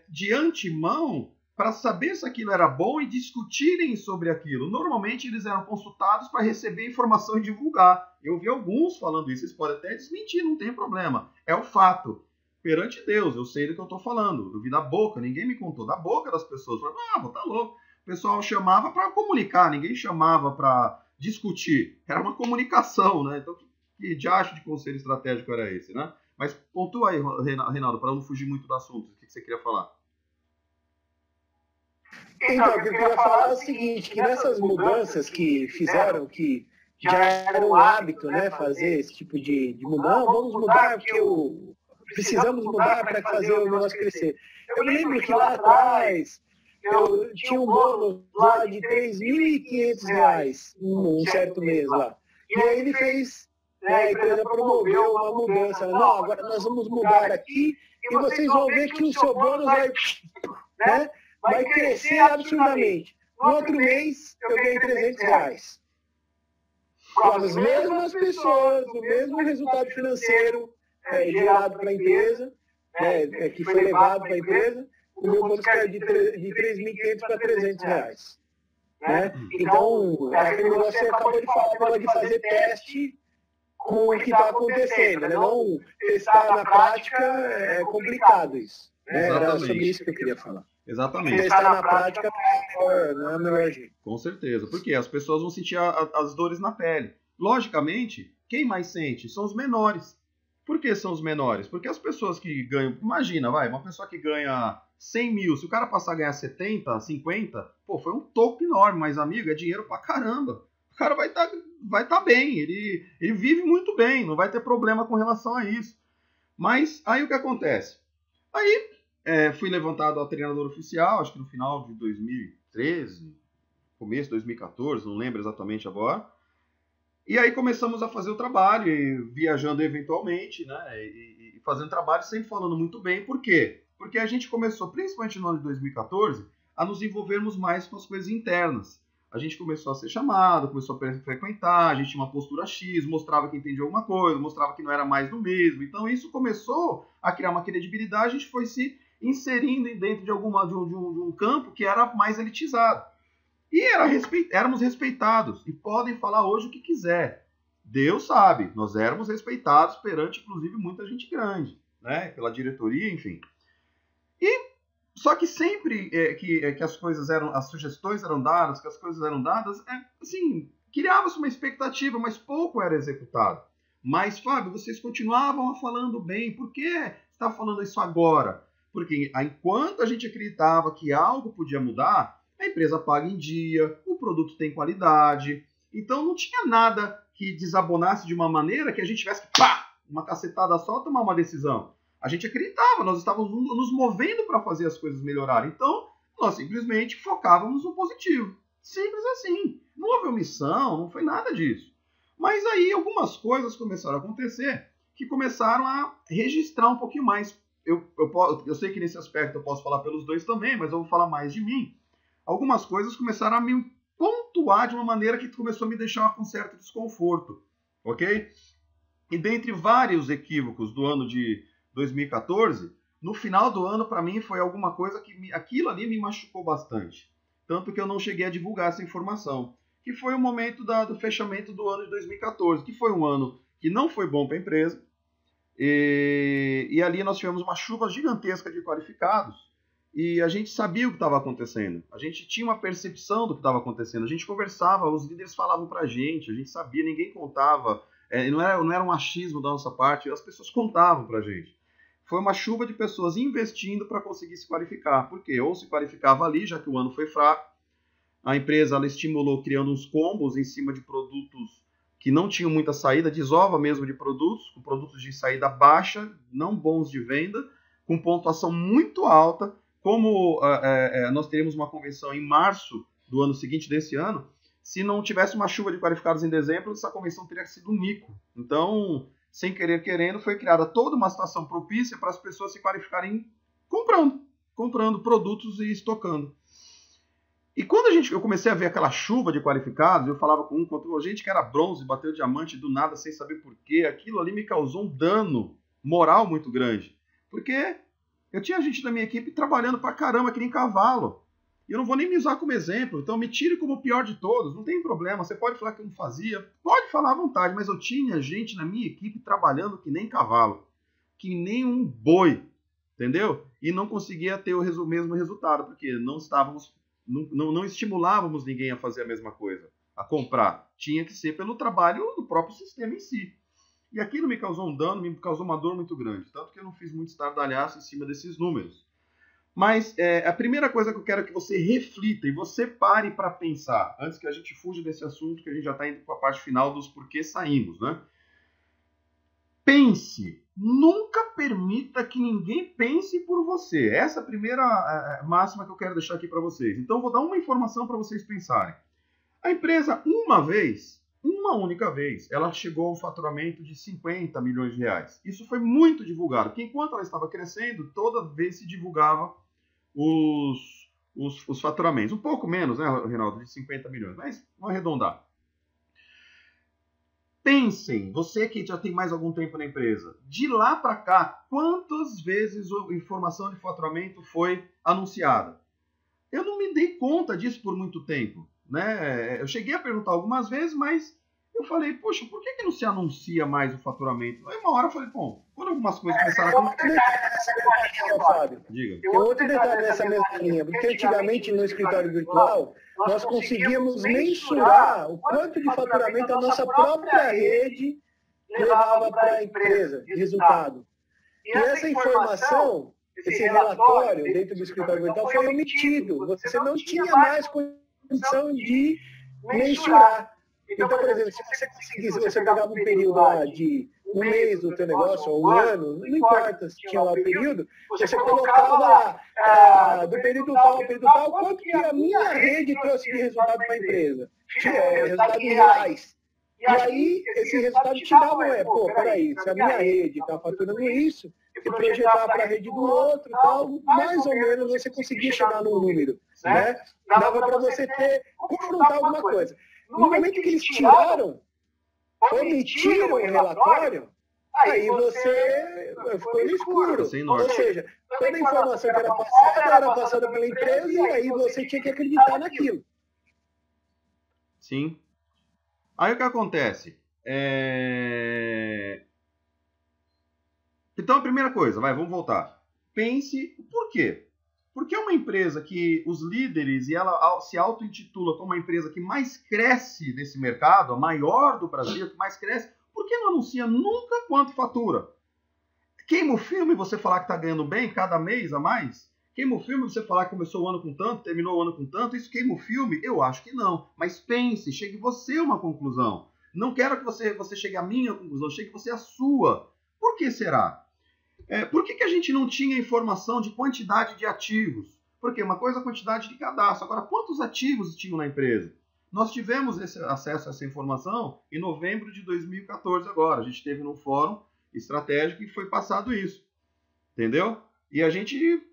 de antemão para saber se aquilo era bom e discutirem sobre aquilo. Normalmente eles eram consultados para receber informação e divulgar. Eu vi alguns falando isso, vocês podem até desmentir, não tem problema. É o fato. Perante Deus, eu sei do que eu estou falando. Eu vi da boca, ninguém me contou. Da boca das pessoas. Falei, tá louco. O pessoal chamava para comunicar, ninguém chamava para discutir. Era uma comunicação, né? Então, que diacho de conselho estratégico era esse, né? Mas pontua aí, Reinaldo, para não fugir muito do assunto. O que você queria falar? Então, o que eu queria falar é o seguinte, que nessas mudanças que fizeram, que já era um hábito, né, fazer esse tipo de mudança, vamos mudar porque precisamos mudar para fazer o negócio crescer. Eu me lembro que lá atrás eu tinha um bônus lá de R$3.500 um certo mês lá. E aí ele fez, a empresa promoveu uma mudança. Não, agora nós vamos mudar aqui e vocês vão ver que o seu bônus vai crescer absurdamente. No outro mês eu ganhei R$300. Com as mesmas pessoas, o mesmo resultado financeiro gerado para a empresa, que foi levado para a empresa, o meu bônus caiu de R$3.500 para R$300. Né? Então, aquele negócio que você acabou de falar, de fazer teste com o que está acontecendo. Né? Não testar na prática é complicado isso. Né? Era sobre isso que eu queria falar. Exatamente. Testar na prática não é o melhor jeito. Com certeza, porque as pessoas vão sentir as dores na pele. Logicamente, quem mais sente são os menores. Por que são os menores? Porque as pessoas que ganham... Imagina, uma pessoa que ganha 100 mil, se o cara passar a ganhar 70, 50, foi um toco enorme, mas, amigo, é dinheiro pra caramba. O cara vai tá bem, ele vive muito bem, não vai ter problema com relação a isso. Mas aí o que acontece? Aí fui levantado a treinador oficial, acho que no final de 2013, começo de 2014, não lembro exatamente agora. E aí começamos a fazer o trabalho, e viajando eventualmente, né? E fazendo trabalho, sempre falando muito bem. Por quê? Porque a gente começou, principalmente no ano de 2014, a nos envolvermos mais com as coisas internas. A gente começou a ser chamado, começou a frequentar, a gente tinha uma postura X, mostrava que entendia alguma coisa, mostrava que não era mais do mesmo. Então isso começou a criar uma credibilidade, a gente foi se inserindo dentro de um campo que era mais elitizado. E éramos respeitados, e podem falar hoje o que quiser. Deus sabe, nós éramos respeitados perante, inclusive, muita gente grande, né? Pela diretoria, enfim. Só que sempre que as coisas as sugestões eram dadas, que as coisas eram dadas, assim, criava-se uma expectativa, mas pouco era executado. Mas, Fábio, vocês continuavam falando bem. Por que você está falando isso agora? Porque enquanto a gente acreditava que algo podia mudar, a empresa paga em dia, o produto tem qualidade. Então não tinha nada que desabonasse de uma maneira que a gente tivesse que, uma cacetada só, tomar uma decisão. A gente acreditava, nós estávamos nos movendo para fazer as coisas melhorarem. Então, nós simplesmente focávamos no positivo. Simples assim. Não houve omissão, não foi nada disso. Mas aí algumas coisas começaram a acontecer que começaram a registrar um pouquinho mais. Eu sei que nesse aspecto eu posso falar pelos dois também, mas eu vou falar mais de mim. Algumas coisas começaram a me pontuar de uma maneira que começou a me deixar com certo desconforto. Ok? E dentre vários equívocos do ano de 2014, no final do ano, para mim, foi alguma coisa que aquilo ali me machucou bastante. Tanto que eu não cheguei a divulgar essa informação. Que foi o momento do fechamento do ano de 2014, que foi um ano que não foi bom para a empresa. E ali nós tivemos uma chuva gigantesca de qualificados. E a gente sabia o que estava acontecendo. A gente tinha uma percepção do que estava acontecendo. A gente conversava, os líderes falavam para a gente sabia, ninguém contava. Não era um achismo da nossa parte, as pessoas contavam para a gente. Foi uma chuva de pessoas investindo para conseguir se qualificar. Por quê? Ou se qualificava ali, já que o ano foi fraco. A empresa ela estimulou criando uns combos em cima de produtos que não tinham muita saída, desova mesmo de produtos, com produtos de saída baixa, não bons de venda, com pontuação muito alta. Como nós teríamos uma convenção em março do ano seguinte desse ano, se não tivesse uma chuva de qualificados em dezembro, essa convenção teria sido um mico. Então, sem querer querendo, foi criada toda uma situação propícia para as pessoas se qualificarem comprando produtos e estocando. E quando eu comecei a ver aquela chuva de qualificados, eu falava com contra gente que era bronze, bateu diamante do nada sem saber porquê, aquilo ali me causou um dano moral muito grande. Porque eu tinha gente da minha equipe trabalhando pra caramba, que nem cavalo. E eu não vou nem me usar como exemplo, então me tire como o pior de todos, não tem problema. Você pode falar que eu não fazia, pode falar à vontade, mas eu tinha gente na minha equipe trabalhando que nem cavalo, que nem um boi, entendeu? E não conseguia ter o mesmo resultado, porque não estimulávamos ninguém a fazer a mesma coisa, a comprar. Tinha que ser pelo trabalho do próprio sistema em si. E aquilo me causou um dano, me causou uma dor muito grande. Tanto que eu não fiz muito estardalhaço em cima desses números. Mas a primeira coisa que eu quero é que você reflita e você pare para pensar, antes que a gente fuja desse assunto, que a gente já está indo para a parte final dos porquê saímos, né? Pense. Nunca permita que ninguém pense por você. Essa é a primeira máxima que eu quero deixar aqui para vocês. Então, eu vou dar uma informação para vocês pensarem. A empresa, uma única vez, ela chegou a um faturamento de 50 milhões de reais. Isso foi muito divulgado, porque enquanto ela estava crescendo, toda vez se divulgava os faturamentos. Um pouco menos, né, Reinaldo, de 50 milhões, mas vamos arredondar. Pensem, você que já tem mais algum tempo na empresa, de lá para cá, quantas vezes a informação de faturamento foi anunciada? Eu não me dei conta disso por muito tempo, né? Eu cheguei a perguntar algumas vezes, mas eu falei, poxa, por que não se anuncia mais o faturamento? Aí uma hora eu falei, bom, quando algumas coisas começaram a acontecer... Fábio. Diga. Tem outro detalhe nessa mesma linha, porque antigamente no escritório virtual, nós conseguíamos mensurar o quanto de faturamento a nossa própria rede levava para a empresa, de resultado. E essa informação, esse relatório dentro do escritório virtual foi omitido. Você não tinha mais condição de mensurar. Então, por exemplo, se você conseguisse, você pegava um período lá de um mês do teu negócio, ou um ano, não importa se tinha lá o período, você colocava lá, do período tal ao período tal, quanto que a minha rede trouxe de resultado para a empresa. Resultados reais. E aí, esse resultado te dava, pô, peraí, se a minha rede está faturando isso, e projetar para a rede do outro e tal, mais ou menos você conseguia chegar num número, né? Dava para você confrontar alguma coisa. No momento que eles tiraram, omitiram o relatório, aí você ficou no escuro. Ou seja, toda a informação que era passada pela empresa e aí você tinha que acreditar naquilo. Sim. Aí o que acontece? Então, a primeira coisa, vamos voltar. Pense por quê? Porque é uma empresa que os líderes, e ela se auto-intitula como a empresa que mais cresce nesse mercado, a maior do Brasil, que mais cresce, por que não anuncia nunca quanto fatura? Queima o filme você falar que está ganhando bem cada mês a mais? Queima o filme você falar que começou o ano com tanto, terminou o ano com tanto? Isso queima o filme? Eu acho que não. Mas pense, chegue você a uma conclusão. Não quero que você chegue à minha conclusão, chegue você à sua. Por que será? Por que a gente não tinha informação de quantidade de ativos? Porque uma coisa é a quantidade de cadastro. Agora, quantos ativos tinham na empresa? Nós tivemos acesso a essa informação em novembro de 2014 agora. A gente teve num fórum estratégico e foi passado isso. Entendeu? E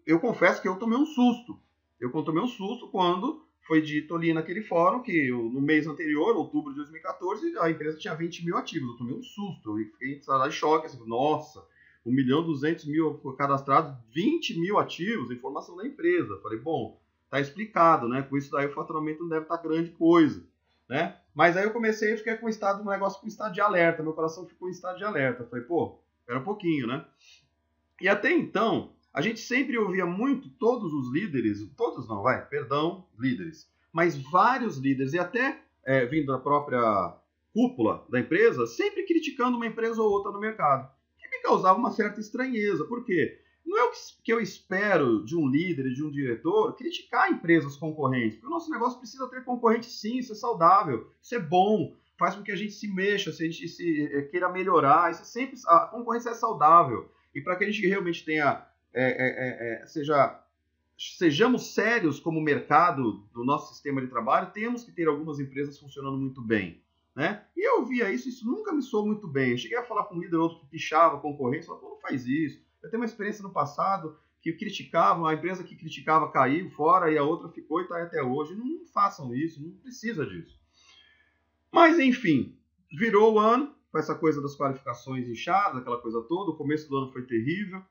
eu confesso que eu tomei um susto. Eu tomei um susto quando foi dito ali naquele fórum que no mês anterior, outubro de 2014, a empresa tinha 20 mil ativos. Eu tomei um susto. Eu fiquei em choque. Assim, nossa, 1.200.000 cadastrados, 20 mil ativos, informação da empresa. Falei, bom, tá explicado, né? Com isso daí o faturamento não deve estar grande coisa, né? Mas aí eu comecei a ficar com um negócio com estado de alerta. Meu coração ficou em estado de alerta. Falei, pô, espera um pouquinho, né? E até então, a gente sempre ouvia muito todos os líderes, líderes, mas vários líderes, e até vindo da própria cúpula da empresa, sempre criticando uma empresa ou outra no mercado. Que me causava uma certa estranheza. Por quê? Não é o que eu espero de um líder e de um diretor criticar empresas concorrentes, porque o nosso negócio precisa ter concorrente sim, isso é saudável, isso é bom, faz com que a gente se mexa, se a gente queira melhorar, isso é sempre, a concorrência é saudável. E para que a gente realmente tenha, sejamos sérios como mercado do nosso sistema de trabalho, temos que ter algumas empresas funcionando muito bem. Né? E eu via isso nunca me soou muito bem. Eu cheguei a falar com um líder outro que pichava a concorrência, falava, não faz isso. Eu tenho uma experiência no passado que criticavam, a empresa que criticava caiu fora e a outra ficou e está até hoje. Não façam isso, não precisa disso. Mas, enfim, virou o ano, com essa coisa das qualificações inchadas, aquela coisa toda. O começo do ano foi terrível,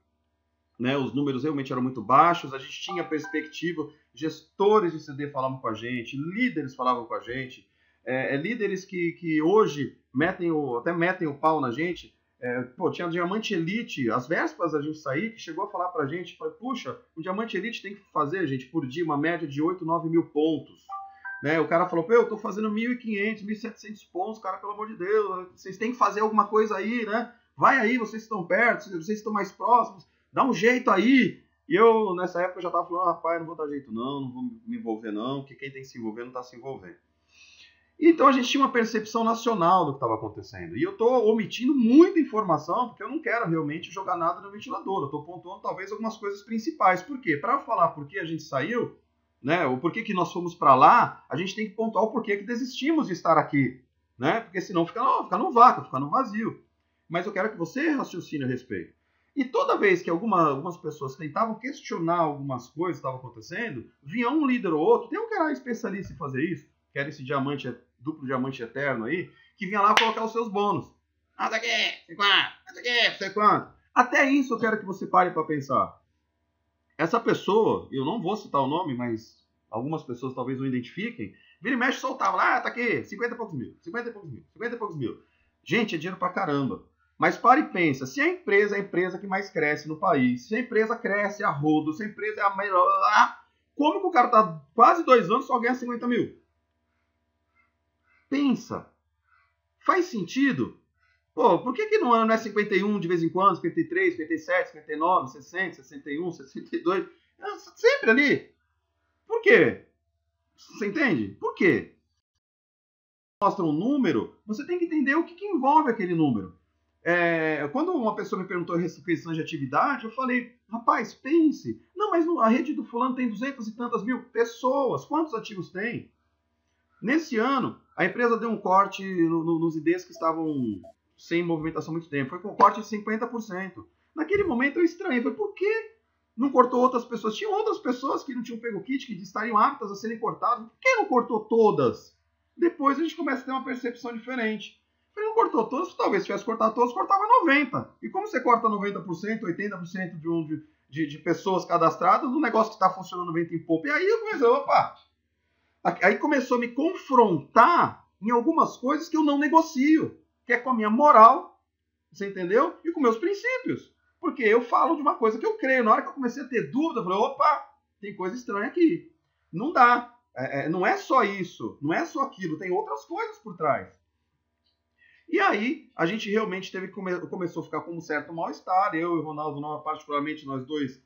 né? Os números realmente eram muito baixos, a gente tinha perspectiva, gestores de CD falavam com a gente, líderes falavam com a gente, líderes que hoje até metem o pau na gente. Tinha um Diamante Elite, às vésperas da gente sair, que chegou a falar pra gente, puxa, o Diamante Elite tem que fazer, gente, por dia, uma média de 8, 9 mil pontos. Né? O cara falou, eu tô fazendo 1.500, 1.700 pontos, cara, pelo amor de Deus, vocês têm que fazer alguma coisa aí, né? Vai aí, vocês estão perto, vocês estão mais próximos, dá um jeito aí. E eu, nessa época, já tava falando, rapaz, não vou dar jeito não vou me envolver não, porque quem tem que se envolver não tá se envolvendo. Então a gente tinha uma percepção nacional do que estava acontecendo. E eu estou omitindo muita informação, porque eu não quero realmente jogar nada no ventilador. Eu estou pontuando talvez algumas coisas principais. Por quê? Para falar por que a gente saiu, né, o porquê que nós fomos para lá, a gente tem que pontuar o porquê que desistimos de estar aqui. Né? Porque senão fica no vácuo, fica no vazio. Mas eu quero que você raciocine a respeito. E toda vez que algumas pessoas tentavam questionar algumas coisas que estavam acontecendo, vinha um líder ou outro, tem um cara especialista em fazer isso, que era esse duplo diamante eterno aí, que vinha lá colocar os seus bônus. Tá aqui, sei quanto. Até isso eu quero que você pare para pensar. Essa pessoa, eu não vou citar o nome, mas algumas pessoas talvez não identifiquem, vira e mexe soltava lá, tá aqui, 50 e poucos mil, 50 e poucos mil, 50 e poucos mil. Gente, é dinheiro pra caramba. Mas pare e pensa, se a empresa é a empresa que mais cresce no país, se a empresa cresce a rodo, se a empresa é a melhor, como que o cara tá quase 2 anos só ganha 50 mil? Pensa. Faz sentido? Pô, por que não é 51 de vez em quando, 53, 57, 59, 60, 61, 62? Sempre ali. Por quê? Você entende? Por quê? Mostra um número, você tem que entender o que envolve aquele número. Quando uma pessoa me perguntou a restrição de atividade, eu falei, rapaz, pense. Não, mas a rede do fulano tem 200 e tantas mil pessoas. Quantos ativos tem? Nesse ano, a empresa deu um corte nos IDs que estavam sem movimentação há muito tempo. Foi com um corte de 50%. Naquele momento eu estranhei. Falei, por que não cortou outras pessoas? Tinha outras pessoas que não tinham pego kit, que estariam aptas a serem cortadas. Por que não cortou todas? Depois a gente começa a ter uma percepção diferente. Falei, não cortou todas? Talvez se tivesse cortado todas, cortava 90%. E como você corta 90%, 80% de pessoas cadastradas, no negócio que está funcionando vento em popa? E aí eu comecei, opa! Aí começou a me confrontar em algumas coisas que eu não negocio, que é com a minha moral, você entendeu? E com meus princípios. Porque eu falo de uma coisa que eu creio. Na hora que eu comecei a ter dúvida, eu falei, opa, tem coisa estranha aqui. Não dá. Não é só isso, não é só aquilo, tem outras coisas por trás. E aí, a gente realmente começou a ficar com um certo mal-estar. Eu e o Ronaldo, particularmente, nós dois,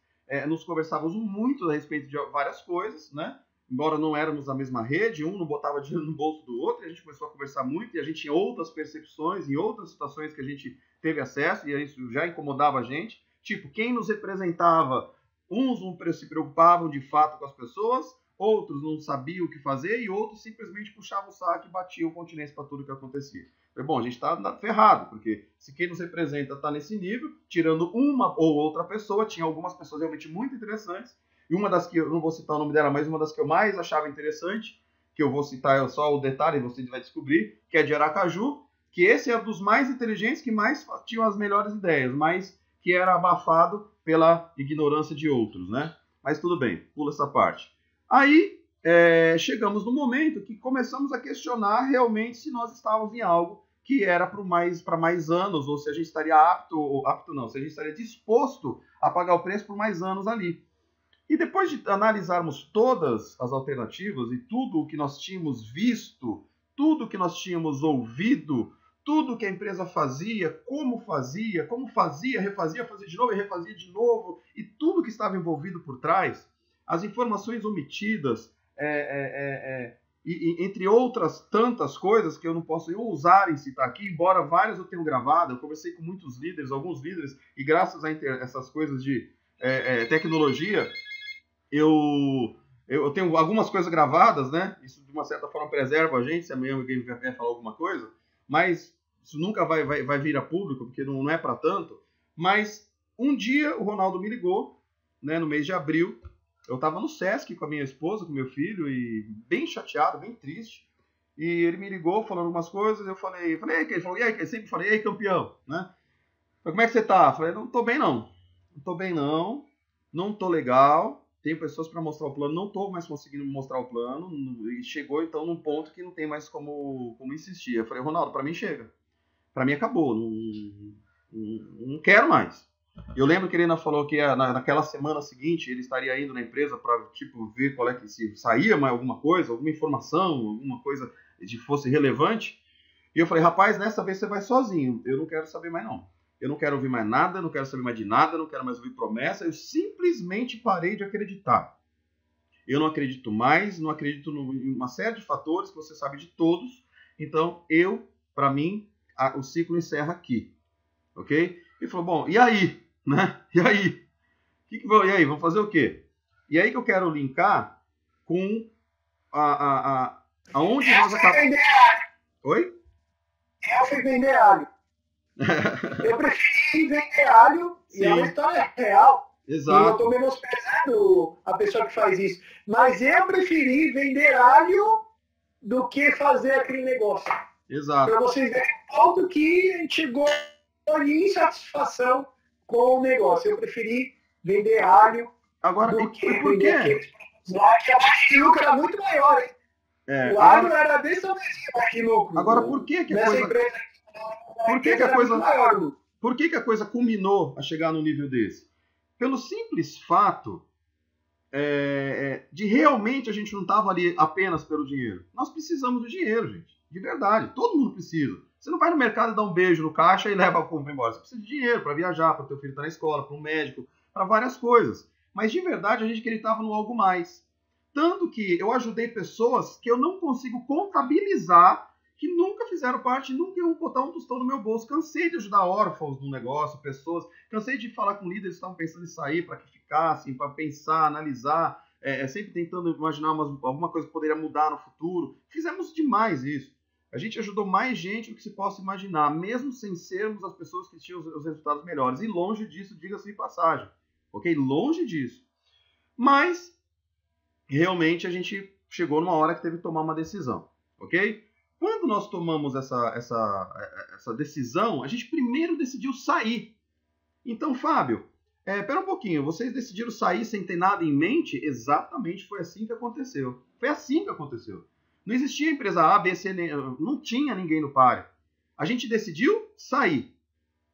nos conversávamos muito a respeito de várias coisas, né? Embora não éramos da mesma rede, um não botava dinheiro no bolso do outro, e a gente começou a conversar muito, e a gente tinha outras percepções, em outras situações que a gente teve acesso, e isso já incomodava a gente. Tipo, quem nos representava, uns não se preocupavam de fato com as pessoas, outros não sabiam o que fazer, e outros simplesmente puxavam o saco e batiam continência para tudo que acontecia. Falei, bom, a gente está ferrado, porque se quem nos representa está nesse nível, tirando uma ou outra pessoa, tinha algumas pessoas realmente muito interessantes, e uma das que, eu não vou citar o nome dela, mas uma das que eu mais achava interessante, que eu vou citar só o detalhe, você vai descobrir, que é de Aracaju, que esse é um dos mais inteligentes, que mais tinham as melhores ideias, mas que era abafado pela ignorância de outros, né? Mas tudo bem, pula essa parte. Aí, chegamos no momento que começamos a questionar realmente se nós estávamos em algo que era para mais anos, ou se a gente estaria se a gente estaria disposto a pagar o preço por mais anos ali. E depois de analisarmos todas as alternativas e tudo o que nós tínhamos visto, tudo o que nós tínhamos ouvido, tudo que a empresa fazia, como fazia, refazia, fazia de novo e refazia de novo, e tudo que estava envolvido por trás, as informações omitidas, e entre outras tantas coisas que eu não posso nem ousar em citar aqui, embora várias eu tenha gravado, eu conversei com muitos líderes, alguns líderes, e graças a essas coisas de tecnologia, eu tenho algumas coisas gravadas, né? Isso de uma certa forma preserva a gente, se amanhã alguém vier falar alguma coisa, mas isso nunca vai vir a público, porque não é para tanto. Mas um dia o Ronaldo me ligou, né, no mês de abril. Eu estava no Sesc com a minha esposa, com meu filho, e bem chateado, bem triste. E ele me ligou falando algumas coisas, eu falei, ele falou, e aí, eu sempre falei, e aí, campeão, né? Como é que você tá? Eu falei, não tô bem não. Não tô bem não tô legal. Tenho pessoas para mostrar o plano, não estou mais conseguindo mostrar o plano, e chegou então num ponto que não tem mais como insistir. Eu falei, Ronaldo, para mim chega. Para mim acabou, não quero mais. Eu lembro que ele ainda falou que naquela semana seguinte ele estaria indo na empresa para ver qual é que se saía mais alguma coisa, alguma informação, alguma coisa que fosse relevante. E eu falei, rapaz, nessa vez você vai sozinho, eu não quero saber mais não. Eu não quero ouvir mais nada, não quero saber mais de nada, não quero mais ouvir promessa. Eu simplesmente parei de acreditar. Eu não acredito mais, não acredito em uma série de fatores que você sabe de todos. Então, para mim, o ciclo encerra aqui. Ok? Ele falou, bom, e aí? Né? E aí? E aí, vamos fazer o quê? E aí que eu quero linkar com aonde nós acabamos... Oi? Eu fui vender alho. Eu preferi vender alho, e é uma história real. Exato. Eu não estou menosprezando a pessoa que faz isso. Mas eu preferi vender alho do que fazer aquele negócio. Exato. Para vocês verem o ponto que a gente chegou em insatisfação com o negócio. Eu preferi vender alho do que vender aqueles produtos lá, que a margem de lucro era muito maior, hein? O alho era desse tamanho de lucro. Agora, por que a coisa... Empresa, Por que a coisa culminou a chegar num nível desse? Pelo simples fato de realmente a gente não estava ali apenas pelo dinheiro. Nós precisamos do dinheiro, gente. De verdade. Todo mundo precisa. Você não vai no mercado e dá um beijo no caixa e leva a compra embora. Você precisa de dinheiro para viajar, para o teu filho estar na escola, para um médico, para várias coisas. Mas de verdade a gente acreditava no algo mais. Tanto que eu ajudei pessoas que eu não consigo contabilizar, que nunca fizeram parte, nunca iam botar um tostão no meu bolso. Cansei de ajudar órfãos no negócio, pessoas. Cansei de falar com líderes que estavam pensando em sair para que ficassem, para pensar, analisar, sempre tentando imaginar alguma coisa que poderia mudar no futuro. Fizemos demais isso. A gente ajudou mais gente do que se possa imaginar, mesmo sem sermos as pessoas que tinham os resultados melhores. E longe disso, diga-se de passagem. Ok? Longe disso. Mas, realmente, a gente chegou numa hora que teve que tomar uma decisão. Ok? Quando nós tomamos essa decisão, a gente primeiro decidiu sair. Então, Fábio, pera um pouquinho, vocês decidiram sair sem ter nada em mente? Exatamente, foi assim que aconteceu. Foi assim que aconteceu. Não existia empresa A, B, C, não tinha ninguém no páreo. A gente decidiu sair.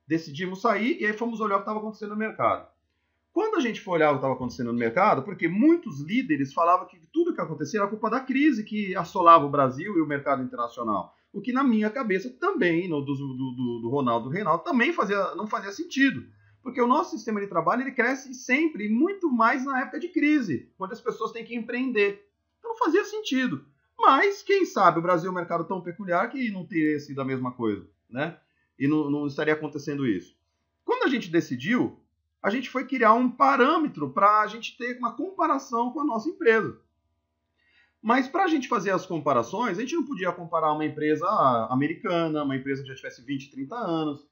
Decidimos sair e aí fomos olhar o que estava acontecendo no mercado. Quando a gente foi olhar o que estava acontecendo no mercado, porque muitos líderes falavam que tudo que acontecia era culpa da crise que assolava o Brasil e o mercado internacional. O que na minha cabeça também, do Ronaldo e do Reinaldo, também não fazia sentido. Porque o nosso sistema de trabalho ele cresce sempre e muito mais na época de crise, quando as pessoas têm que empreender. Então não fazia sentido. Mas, quem sabe, o Brasil é um mercado tão peculiar que não teria sido a mesma coisa, né? E não estaria acontecendo isso. Quando a gente decidiu, a gente foi criar um parâmetro para a gente ter uma comparação com a nossa empresa. Mas para a gente fazer as comparações, a gente não podia comparar uma empresa americana, uma empresa que já tivesse 20, 30 anos.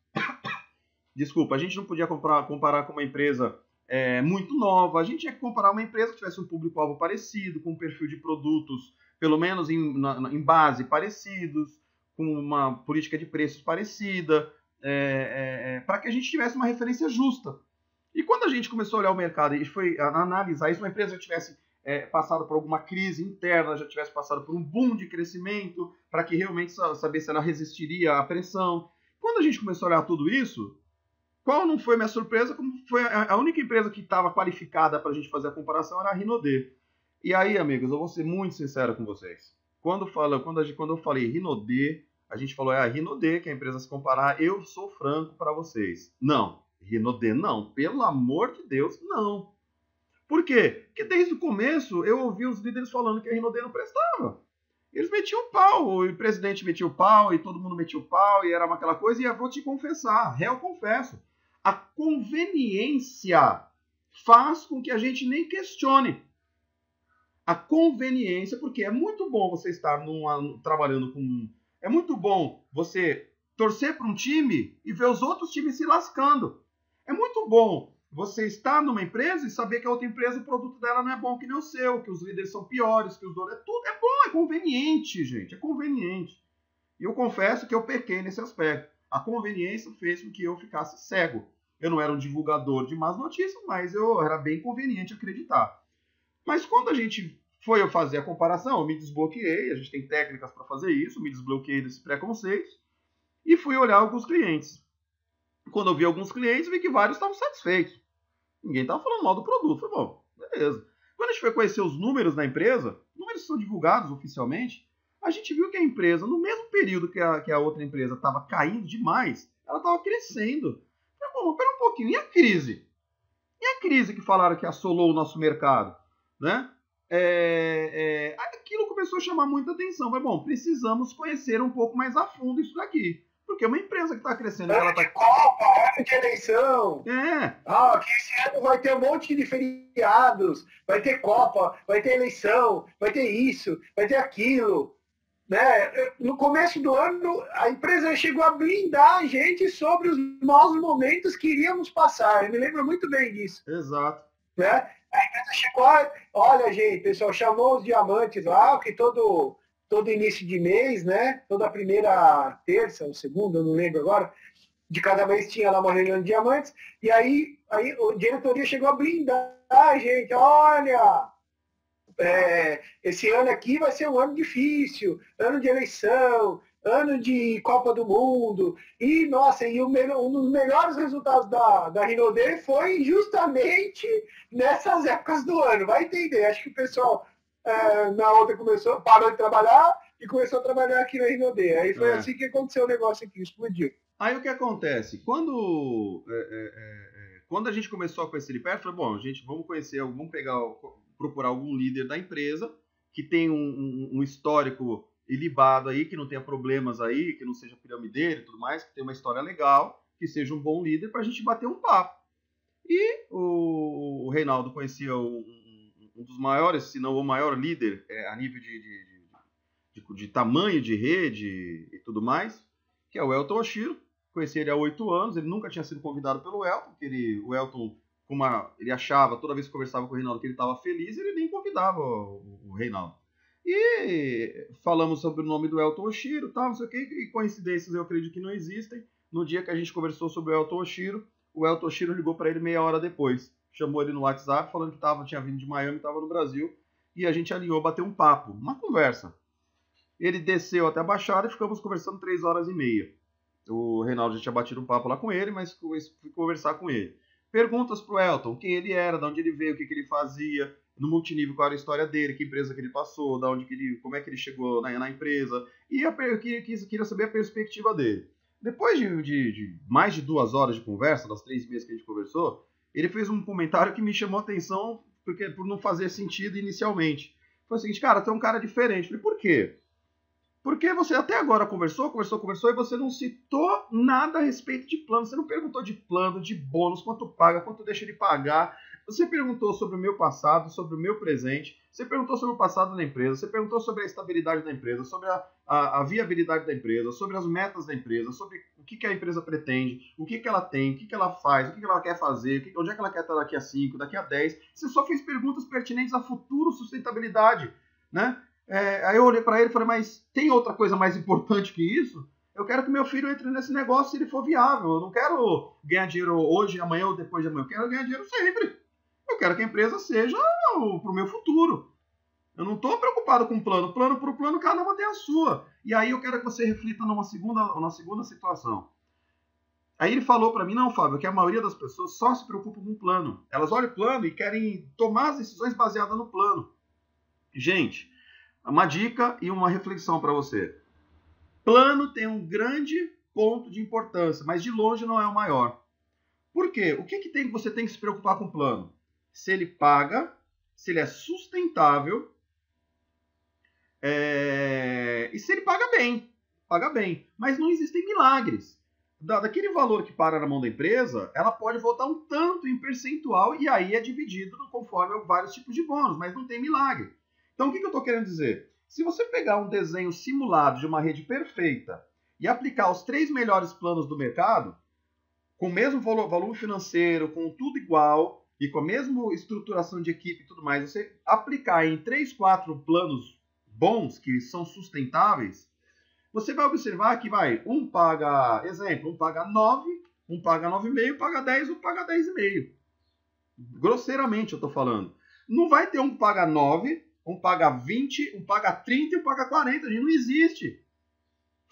Desculpa, a gente não podia comparar com uma empresa muito nova. A gente tinha que comparar uma empresa que tivesse um público-alvo parecido, com um perfil de produtos pelo menos em base parecidos, com uma política de preços parecida, para que a gente tivesse uma referência justa. E quando a gente começou a olhar o mercado e foi analisar isso, uma empresa já tivesse passado por alguma crise interna, já tivesse passado por um boom de crescimento, para que realmente saber se ela resistiria à pressão. Quando a gente começou a olhar tudo isso, qual não foi minha surpresa? Como foi a única empresa que estava qualificada para a gente fazer a comparação era a Rinode. E aí, amigos, eu vou ser muito sincero com vocês. Quando eu falei Rinode, a gente falou, a Rinode, que é a empresa a se comparar, eu sou franco para vocês. Não, Rinode não. Pelo amor de Deus, não. Por quê? Porque desde o começo eu ouvi os líderes falando que a Rinode não prestava. Eles metiam o pau, o presidente metia o pau, e todo mundo metia o pau, e era aquela coisa, e eu vou te confessar, confesso, a conveniência faz com que a gente nem questione. A conveniência, porque é muito bom você estar trabalhando com... É muito bom você torcer para um time e ver os outros times se lascando. É muito bom você estar numa empresa e saber que a outra empresa, o produto dela não é bom que nem o seu, que os líderes são piores, que os donos... Tudo é bom, é conveniente, gente, é conveniente. E eu confesso que eu pequei nesse aspecto. A conveniência fez com que eu ficasse cego. Eu não era um divulgador de más notícias, mas eu era bem conveniente acreditar. Mas quando a gente foi fazer a comparação, eu me desbloqueei, a gente tem técnicas para fazer isso, me desbloqueei desse preconceito e fui olhar alguns clientes. Quando eu vi alguns clientes, vi que vários estavam satisfeitos. Ninguém estava falando mal do produto. Falei, bom, beleza. Quando a gente foi conhecer os números da empresa, números são divulgados oficialmente, a gente viu que a empresa, no mesmo período que a outra empresa estava caindo demais, ela estava crescendo. Falei, bom, espera um pouquinho, e a crise? E a crise que falaram que assolou o nosso mercado? Né? Aquilo começou a chamar muita atenção. Mas, bom, precisamos conhecer um pouco mais a fundo isso daqui. Porque uma empresa que está crescendo... Ano de Copa, ano de eleição. Que esse ano vai ter um monte de feriados. Vai ter Copa, vai ter eleição, vai ter isso, vai ter aquilo. Né? No começo do ano, a empresa chegou a blindar a gente sobre os maus momentos que iríamos passar. Eu me lembro muito bem disso. Exato. Né? A empresa chegou, olha, gente, pessoal, chamou os diamantes lá, que todo início de mês, né? Toda primeira terça ou segunda, eu não lembro agora, de cada mês tinha lá uma reunião de diamantes, e aí a diretoria chegou a blindar a gente, olha, esse ano aqui vai ser um ano difícil, ano de eleição, ano de Copa do Mundo, e, nossa, um dos melhores resultados da Rinode foi justamente nessas épocas do ano, vai entender, acho que o pessoal na outra parou de trabalhar e começou a trabalhar aqui na Rinode, aí foi assim que aconteceu o negócio aqui, explodiu. Aí o que acontece? Quando a gente começou a conhecer ele perto, falei, bom, gente, vamos procurar algum líder da empresa que tem um histórico ilibado aí, que não tenha problemas aí, que não seja piramideiro e tudo mais, que tenha uma história legal, que seja um bom líder para a gente bater um papo. E o Reinaldo conhecia um um dos maiores, se não o maior líder a nível de tamanho de rede e tudo mais, que é o Elton Oshiro. Conheci ele há 8 anos, ele nunca tinha sido convidado pelo Elton, porque o Elton, ele achava, toda vez que conversava com o Reinaldo, que ele estava feliz, ele nem convidava o Reinaldo. E falamos sobre o nome do Elton Oshiro, tal, não sei o que, e coincidências eu acredito que não existem. No dia que a gente conversou sobre o Elton Oshiro ligou para ele meia hora depois. Chamou ele no WhatsApp, falando que tinha vindo de Miami, estava no Brasil, e a gente alinhou, bateu um papo, uma conversa. Ele desceu até a Baixada e ficamos conversando 3 horas e meia. O Reinaldo já tinha batido um papo lá com ele, mas fui conversar com ele. Perguntas pro Elton, quem ele era, de onde ele veio, o que ele fazia, no multinível qual era a história dele, que empresa que ele passou, como é que ele chegou na empresa, e eu queria saber a perspectiva dele. Depois de mais de 2 horas de conversa, das 3 meses que a gente conversou, ele fez um comentário que me chamou a atenção por não fazer sentido inicialmente. Foi o seguinte, cara, tu é um cara diferente. Eu falei, por quê? Porque você até agora conversou, e você não citou nada a respeito de plano. Você não perguntou de plano, de bônus, quanto paga, quanto deixa de pagar. Você perguntou sobre o meu passado, sobre o meu presente. Você perguntou sobre o passado da empresa. Você perguntou sobre a estabilidade da empresa, sobre a viabilidade da empresa, sobre as metas da empresa, sobre o que a empresa pretende, o que ela tem, o que ela faz, o que ela quer fazer, onde é que ela quer estar daqui a 5, daqui a 10. Você só fez perguntas pertinentes à futuro sustentabilidade, né? Aí eu olhei para ele e falei, mas tem outra coisa mais importante que isso? Eu quero que meu filho entre nesse negócio se ele for viável. Eu não quero ganhar dinheiro hoje, amanhã ou depois de amanhã. Eu quero ganhar dinheiro sempre. Eu quero que a empresa seja para o meu futuro. Eu não estou preocupado com plano. Plano por plano, cada uma tem a sua. E aí eu quero que você reflita numa segunda situação. Aí ele falou para mim, não, Fábio, que a maioria das pessoas só se preocupa com o plano. Elas olham o plano e querem tomar as decisões baseadas no plano. Gente, uma dica e uma reflexão para você. Plano tem um grande ponto de importância, mas de longe não é o maior. Por quê? O que você tem que se preocupar com o plano? Se ele paga, se ele é sustentável e se ele paga bem. Paga bem. Mas não existem milagres. Daquele valor que para na mão da empresa, ela pode voltar um tanto em percentual e aí é dividido conforme vários tipos de bônus, mas não tem milagre. Então, o que eu estou querendo dizer? Se você pegar um desenho simulado de uma rede perfeita e aplicar os 3 melhores planos do mercado, com o mesmo volume financeiro, com tudo igual e com a mesma estruturação de equipe e tudo mais, você aplicar em 3, 4 planos bons, que são sustentáveis, você vai observar que um paga 9, um paga 9,5, paga 10, um paga 10,5. Grosseiramente eu estou falando. Não vai ter um que paga 9, um paga 20, um paga 30 e um paga 40. A gente não existe.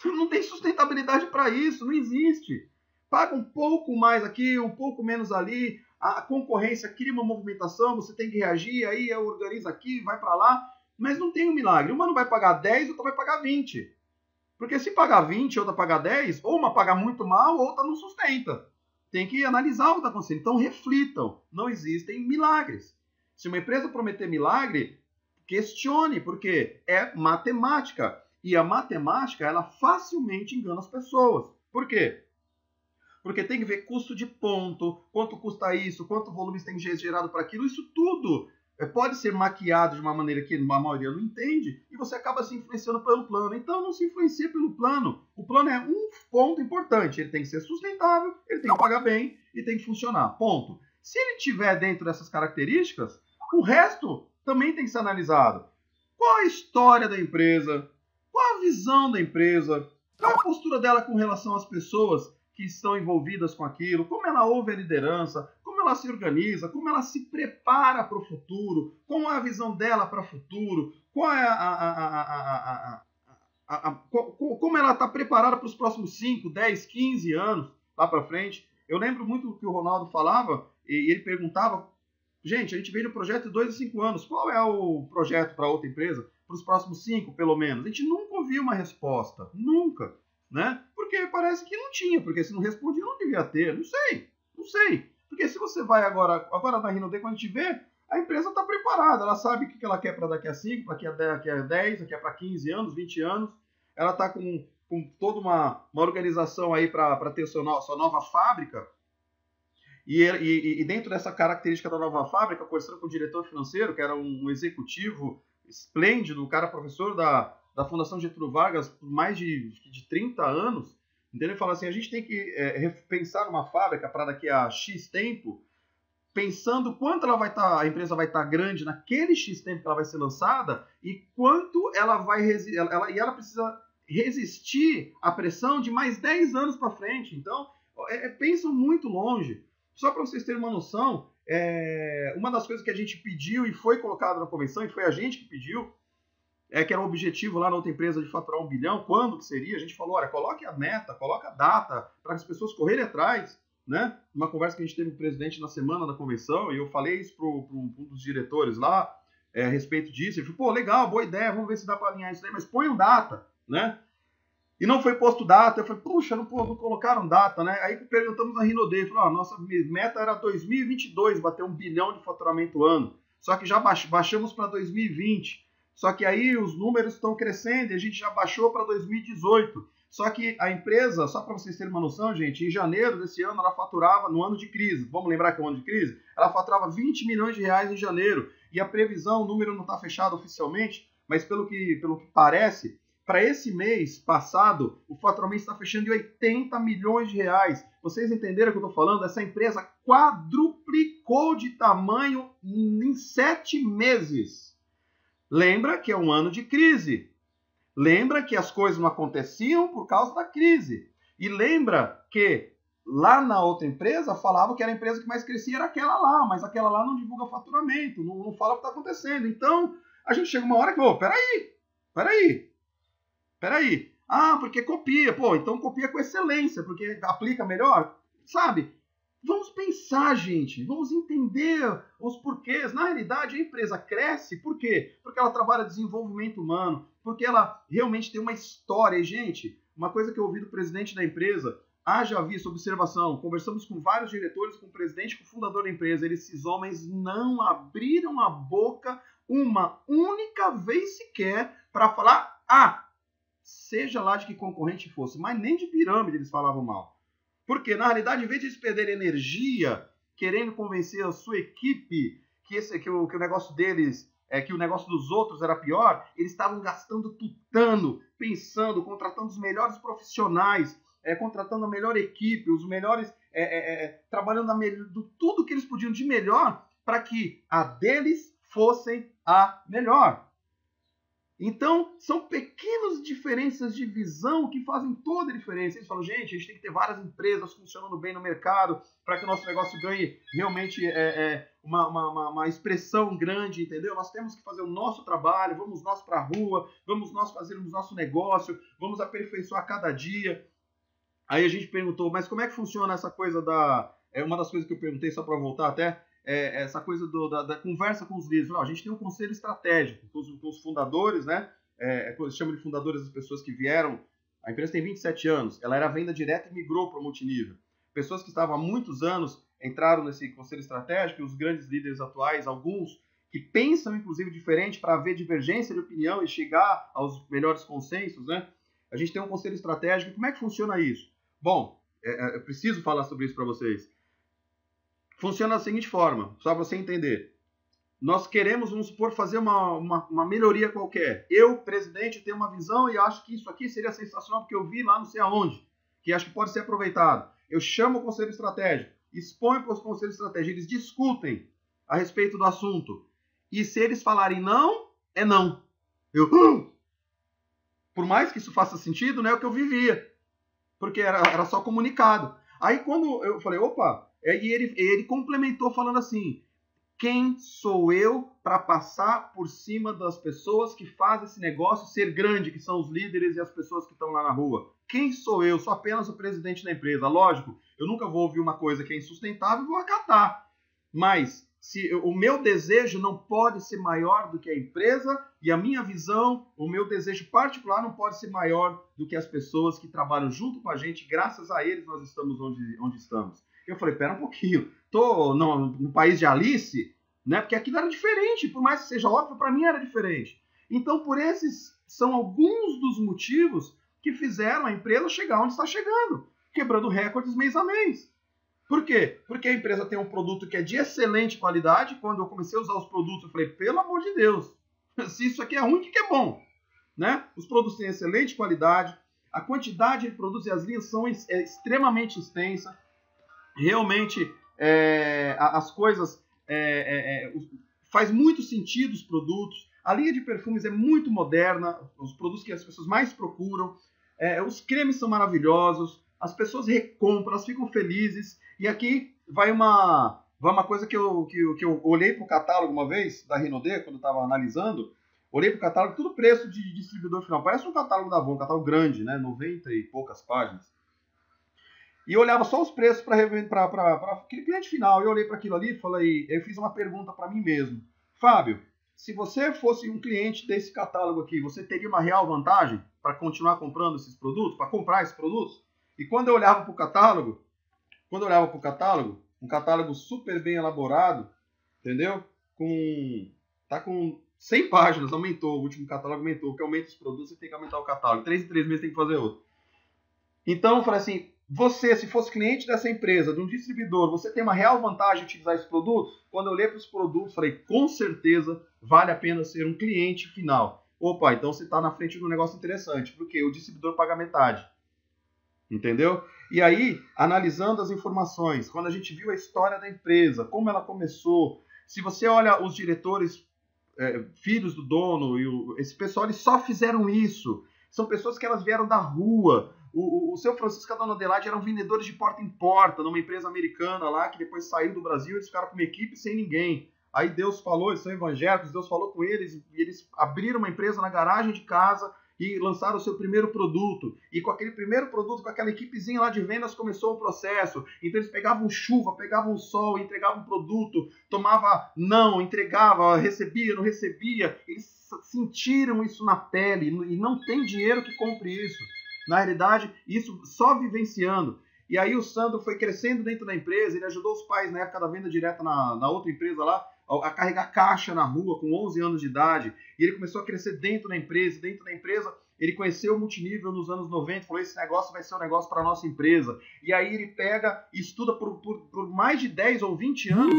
Não tem sustentabilidade para isso, não existe. Paga um pouco mais aqui, um pouco menos ali, a concorrência cria uma movimentação, você tem que reagir, aí organiza aqui, vai para lá, mas não tem um milagre. Uma não vai pagar 10, outra vai pagar 20. Porque se pagar 20 e outra pagar 10, ou uma paga muito mal, outra não sustenta. Tem que analisar o que está acontecendo. Então reflitam, não existem milagres. Se uma empresa prometer milagre, questione, porque é matemática. E a matemática, ela facilmente engana as pessoas. Por quê? Porque tem que ver custo de ponto, quanto custa isso, quanto volume tem gerado para aquilo. Isso tudo pode ser maquiado de uma maneira que a maioria não entende e você acaba se influenciando pelo plano. Então não se influencia pelo plano. O plano é um ponto importante. Ele tem que ser sustentável, ele tem que pagar bem e tem que funcionar. Ponto. Se ele estiver dentro dessas características, o resto também tem que ser analisado. Qual a história da empresa? Qual a visão da empresa? Qual a postura dela com relação às pessoas que estão envolvidas com aquilo? Como ela ouve a liderança? Como ela se organiza? Como ela se prepara para o futuro? Qual é a visão dela para o futuro? Qual é como ela está preparada para os próximos 5, 10, 15 anos lá para frente? Eu lembro muito do que o Ronaldo falava e ele perguntava: gente, a gente veio no projeto de 2 a 5 anos. Qual é o projeto para outra empresa? Para os próximos 5, pelo menos. A gente nunca ouviu uma resposta. Nunca. Né? Porque parece que não tinha. Porque se não respondia, não devia ter. Não sei. Porque se você vai agora na Rinode, quando a gente vê, a empresa está preparada. Ela sabe o que ela quer para daqui a 5, daqui a 10, daqui a para 15 anos, 20 anos. Ela está com toda uma organização aí para ter sua nova fábrica. E dentro dessa característica da nova fábrica, conversando com o diretor financeiro, que era um executivo esplêndido, o cara professor da Fundação Getúlio Vargas por mais de 30 anos, entendeu? Ele fala assim, a gente tem que pensar numa fábrica para daqui a X tempo, pensando quanto a empresa vai estar grande naquele X tempo que ela vai ser lançada e quanto ela vai ela precisa resistir à pressão de mais 10 anos para frente. Então, pensam muito longe. Só para vocês terem uma noção, uma das coisas que a gente pediu e foi colocado na convenção, e foi a gente que pediu, que era o objetivo lá na outra empresa de faturar 1 bilhão, quando que seria? A gente falou, olha, coloque a meta, coloque a data, para as pessoas correrem atrás, né? Uma conversa que a gente teve com o presidente na semana da convenção, e eu falei isso para um dos diretores lá, a respeito disso, ele falou, pô, legal, boa ideia, vamos ver se dá para alinhar isso aí, mas põe um data, né? E não foi posto data, eu falei, puxa, não colocaram data, né? Aí perguntamos na Rinode, ele falou, nossa meta era 2022, bater 1 bilhão de faturamento ano, só que já baixamos para 2020, só que aí os números estão crescendo e a gente já baixou para 2018, só que a empresa, só para vocês terem uma noção, gente, em janeiro desse ano ela faturava, no ano de crise, vamos lembrar que é o ano de crise, ela faturava 20 milhões de reais em janeiro, e a previsão, o número não está fechado oficialmente, mas pelo que parece, para esse mês passado, o faturamento está fechando em 80 milhões de reais. Vocês entenderam o que eu estou falando? Essa empresa quadruplicou de tamanho em 7 meses. Lembra que é um ano de crise. Lembra que as coisas não aconteciam por causa da crise. E lembra que lá na outra empresa falava que era a empresa que mais crescia era aquela lá, mas aquela lá não divulga faturamento, não fala o que está acontecendo. Então, a gente chega uma hora que, peraí. Ah, porque copia. Pô, então copia com excelência, porque aplica melhor. Sabe? Vamos pensar, gente. Vamos entender os porquês. Na realidade, a empresa cresce. Por quê? Porque ela trabalha desenvolvimento humano. Porque ela realmente tem uma história. E, gente, uma coisa que eu ouvi do presidente da empresa, haja visto, observação, conversamos com vários diretores, com o presidente, com o fundador da empresa. Esses homens não abriram a boca uma única vez sequer para falar, seja lá de que concorrente fosse, mas nem de pirâmide eles falavam mal. Porque, na realidade, em vez de eles perderem energia querendo convencer a sua equipe que o negócio deles, que o negócio dos outros era pior, eles estavam gastando tutano, pensando, contratando os melhores profissionais, contratando a melhor equipe, os melhores, trabalhando tudo que eles podiam de melhor para que a deles fosse a melhor. Então, são pequenas diferenças de visão que fazem toda a diferença. Eles falam, gente, a gente tem que ter várias empresas funcionando bem no mercado para que o nosso negócio ganhe realmente uma expressão grande, entendeu? Nós temos que fazer o nosso trabalho, vamos nós para a rua, vamos nós fazermos nosso negócio, vamos aperfeiçoar cada dia. Aí a gente perguntou, mas como é que funciona essa coisa uma das coisas que eu perguntei, só para voltar até, essa coisa da conversa com os líderes. Não, a gente tem um conselho estratégico com os fundadores, né? Chama de fundadores as pessoas que vieram. A empresa tem 27 anos, ela era venda direta e migrou para o multinível. Pessoas que estavam há muitos anos entraram nesse conselho estratégico, e os grandes líderes atuais, alguns que pensam inclusive diferente para haver divergência de opinião e chegar aos melhores consensos, né? A gente tem um conselho estratégico. Como é que funciona isso? Bom, eu preciso falar sobre isso para vocês. Funciona da seguinte forma, só para você entender. Nós queremos, vamos supor, fazer uma melhoria qualquer. Eu, presidente, tenho uma visão e acho que isso aqui seria sensacional porque eu vi lá não sei aonde, que acho que pode ser aproveitado. Eu chamo o conselho estratégico, exponho para os conselhos estratégicos, eles discutem a respeito do assunto. E se eles falarem não, é não. Por mais que isso faça sentido, não é o que eu vivia, porque era só comunicado. Aí quando eu falei, opa... E ele complementou falando assim, quem sou eu para passar por cima das pessoas que fazem esse negócio ser grande, que são os líderes e as pessoas que estão lá na rua? Quem sou eu? Sou apenas o presidente da empresa. Lógico, eu nunca vou ouvir uma coisa que é insustentável e vou acatar. Mas o meu desejo não pode ser maior do que a empresa e a minha visão, o meu desejo particular não pode ser maior do que as pessoas que trabalham junto com a gente. Graças a eles nós estamos onde estamos. Eu falei, pera um pouquinho, tô no país de Alice, né? Porque aquilo era diferente, por mais que seja óbvio, para mim era diferente. Então, por esses são alguns dos motivos que fizeram a empresa chegar onde está chegando, quebrando recordes mês a mês. Por quê? Porque a empresa tem um produto que é de excelente qualidade. Quando eu comecei a usar os produtos, eu falei, pelo amor de Deus, se isso aqui é ruim, o que é bom? Né? Os produtos têm excelente qualidade, a quantidade de produtos e as linhas são extremamente extensas. Realmente, as coisas... faz muito sentido os produtos. A linha de perfumes é muito moderna, os produtos que as pessoas mais procuram. Os cremes são maravilhosos, as pessoas recompram, elas ficam felizes. E aqui vai uma coisa que eu olhei para o catálogo uma vez, da Rinode, quando eu estava analisando. Olhei para o catálogo, tudo preço de distribuidor final. Parece um catálogo da Avon, um catálogo grande, né? 90 e poucas páginas. E eu olhava só os preços para aquele cliente final. Eu olhei para aquilo ali e falei, eu fiz uma pergunta para mim mesmo. Fábio, se você fosse um cliente desse catálogo aqui, você teria uma real vantagem para continuar comprando esses produtos, para comprar esses produtos? E quando eu olhava para o catálogo, um catálogo super bem elaborado, entendeu? Tá com 100 páginas, aumentou, o último catálogo aumentou, porque aumenta os produtos, você tem que aumentar o catálogo. 3 em 3 meses tem que fazer outro. Então eu falei assim, você, se fosse cliente dessa empresa, de um distribuidor, você tem uma real vantagem de utilizar esses produtos? Quando eu olhei para os produtos, falei, com certeza vale a pena ser um cliente final. Opa, então você está na frente de um negócio interessante, porque o distribuidor paga metade. Entendeu? E aí, analisando as informações, quando a gente viu a história da empresa, como ela começou, se você olha os diretores, filhos do dono, esse pessoal, eles só fizeram isso. São pessoas que elas vieram da rua. O seu Francisco e a dona Adelaide eram vendedores de porta em porta, numa empresa americana lá, que depois saiu do Brasil, eles ficaram com uma equipe sem ninguém. Aí Deus falou, eles são evangélicos, Deus falou com eles, e eles abriram uma empresa na garagem de casa, e lançaram o seu primeiro produto. E com aquele primeiro produto, com aquela equipezinha lá de vendas, começou o processo. Então eles pegavam chuva, pegavam sol, entregavam produto, tomava não, entregava, recebia, não recebia. Eles sentiram isso na pele e não tem dinheiro que compre isso. Na realidade, isso só vivenciando. E aí o Sandro foi crescendo dentro da empresa, ele ajudou os pais na época da venda direta na outra empresa lá, a carregar caixa na rua com 11 anos de idade, e ele começou a crescer dentro da empresa, ele conheceu o multinível nos anos 90, falou, esse negócio vai ser um negócio para a nossa empresa, e aí ele pega e estuda por mais de 10 ou 20 anos,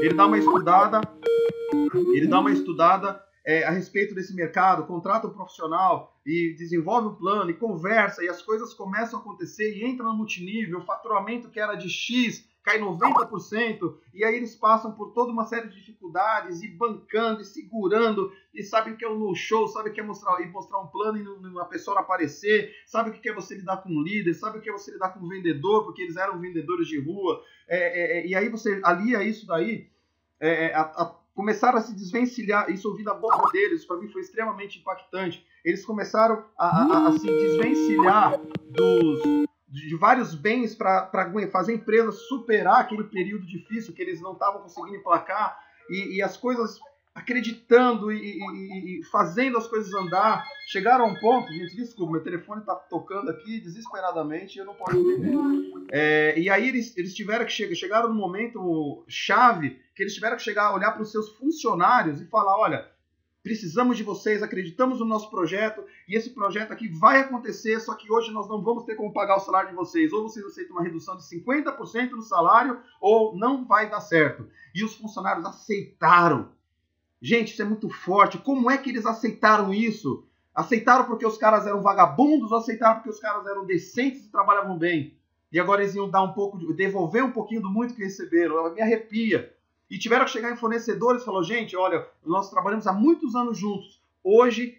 ele dá uma estudada a respeito desse mercado, contrata um profissional e desenvolve um plano e conversa, e as coisas começam a acontecer e entra no multinível, o faturamento que era de X cai 90%, e aí eles passam por toda uma série de dificuldades, e bancando, e segurando, e sabem o que é um no-show, sabem o que é mostrar um plano e uma pessoa não aparecer, sabem o que é você lidar com um líder, sabem o que é você lidar com um vendedor, porque eles eram vendedores de rua, e aí você alia isso daí, começaram a se desvencilhar, isso ouvi da boca deles, para mim foi extremamente impactante, eles começaram a se desvencilhar de vários bens para fazer a empresa superar aquele período difícil que eles não estavam conseguindo emplacar, e as coisas acreditando e fazendo as coisas andar, chegaram a um ponto, gente, desculpa, meu telefone está tocando aqui desesperadamente e eu não posso entender. E aí eles tiveram que chegaram no momento chave, que eles tiveram que chegar a olhar para os seus funcionários e falar, olha, precisamos de vocês, acreditamos no nosso projeto, e esse projeto aqui vai acontecer, só que hoje nós não vamos ter como pagar o salário de vocês. Ou vocês aceitam uma redução de 50% do salário, ou não vai dar certo. E os funcionários aceitaram. Gente, isso é muito forte. Como é que eles aceitaram isso? Aceitaram porque os caras eram vagabundos, ou aceitaram porque os caras eram decentes e trabalhavam bem? E agora eles iam dar devolver um pouquinho do muito que receberam. Me arrepia. E tiveram que chegar em fornecedores e falou, gente, olha, nós trabalhamos há muitos anos juntos. Hoje,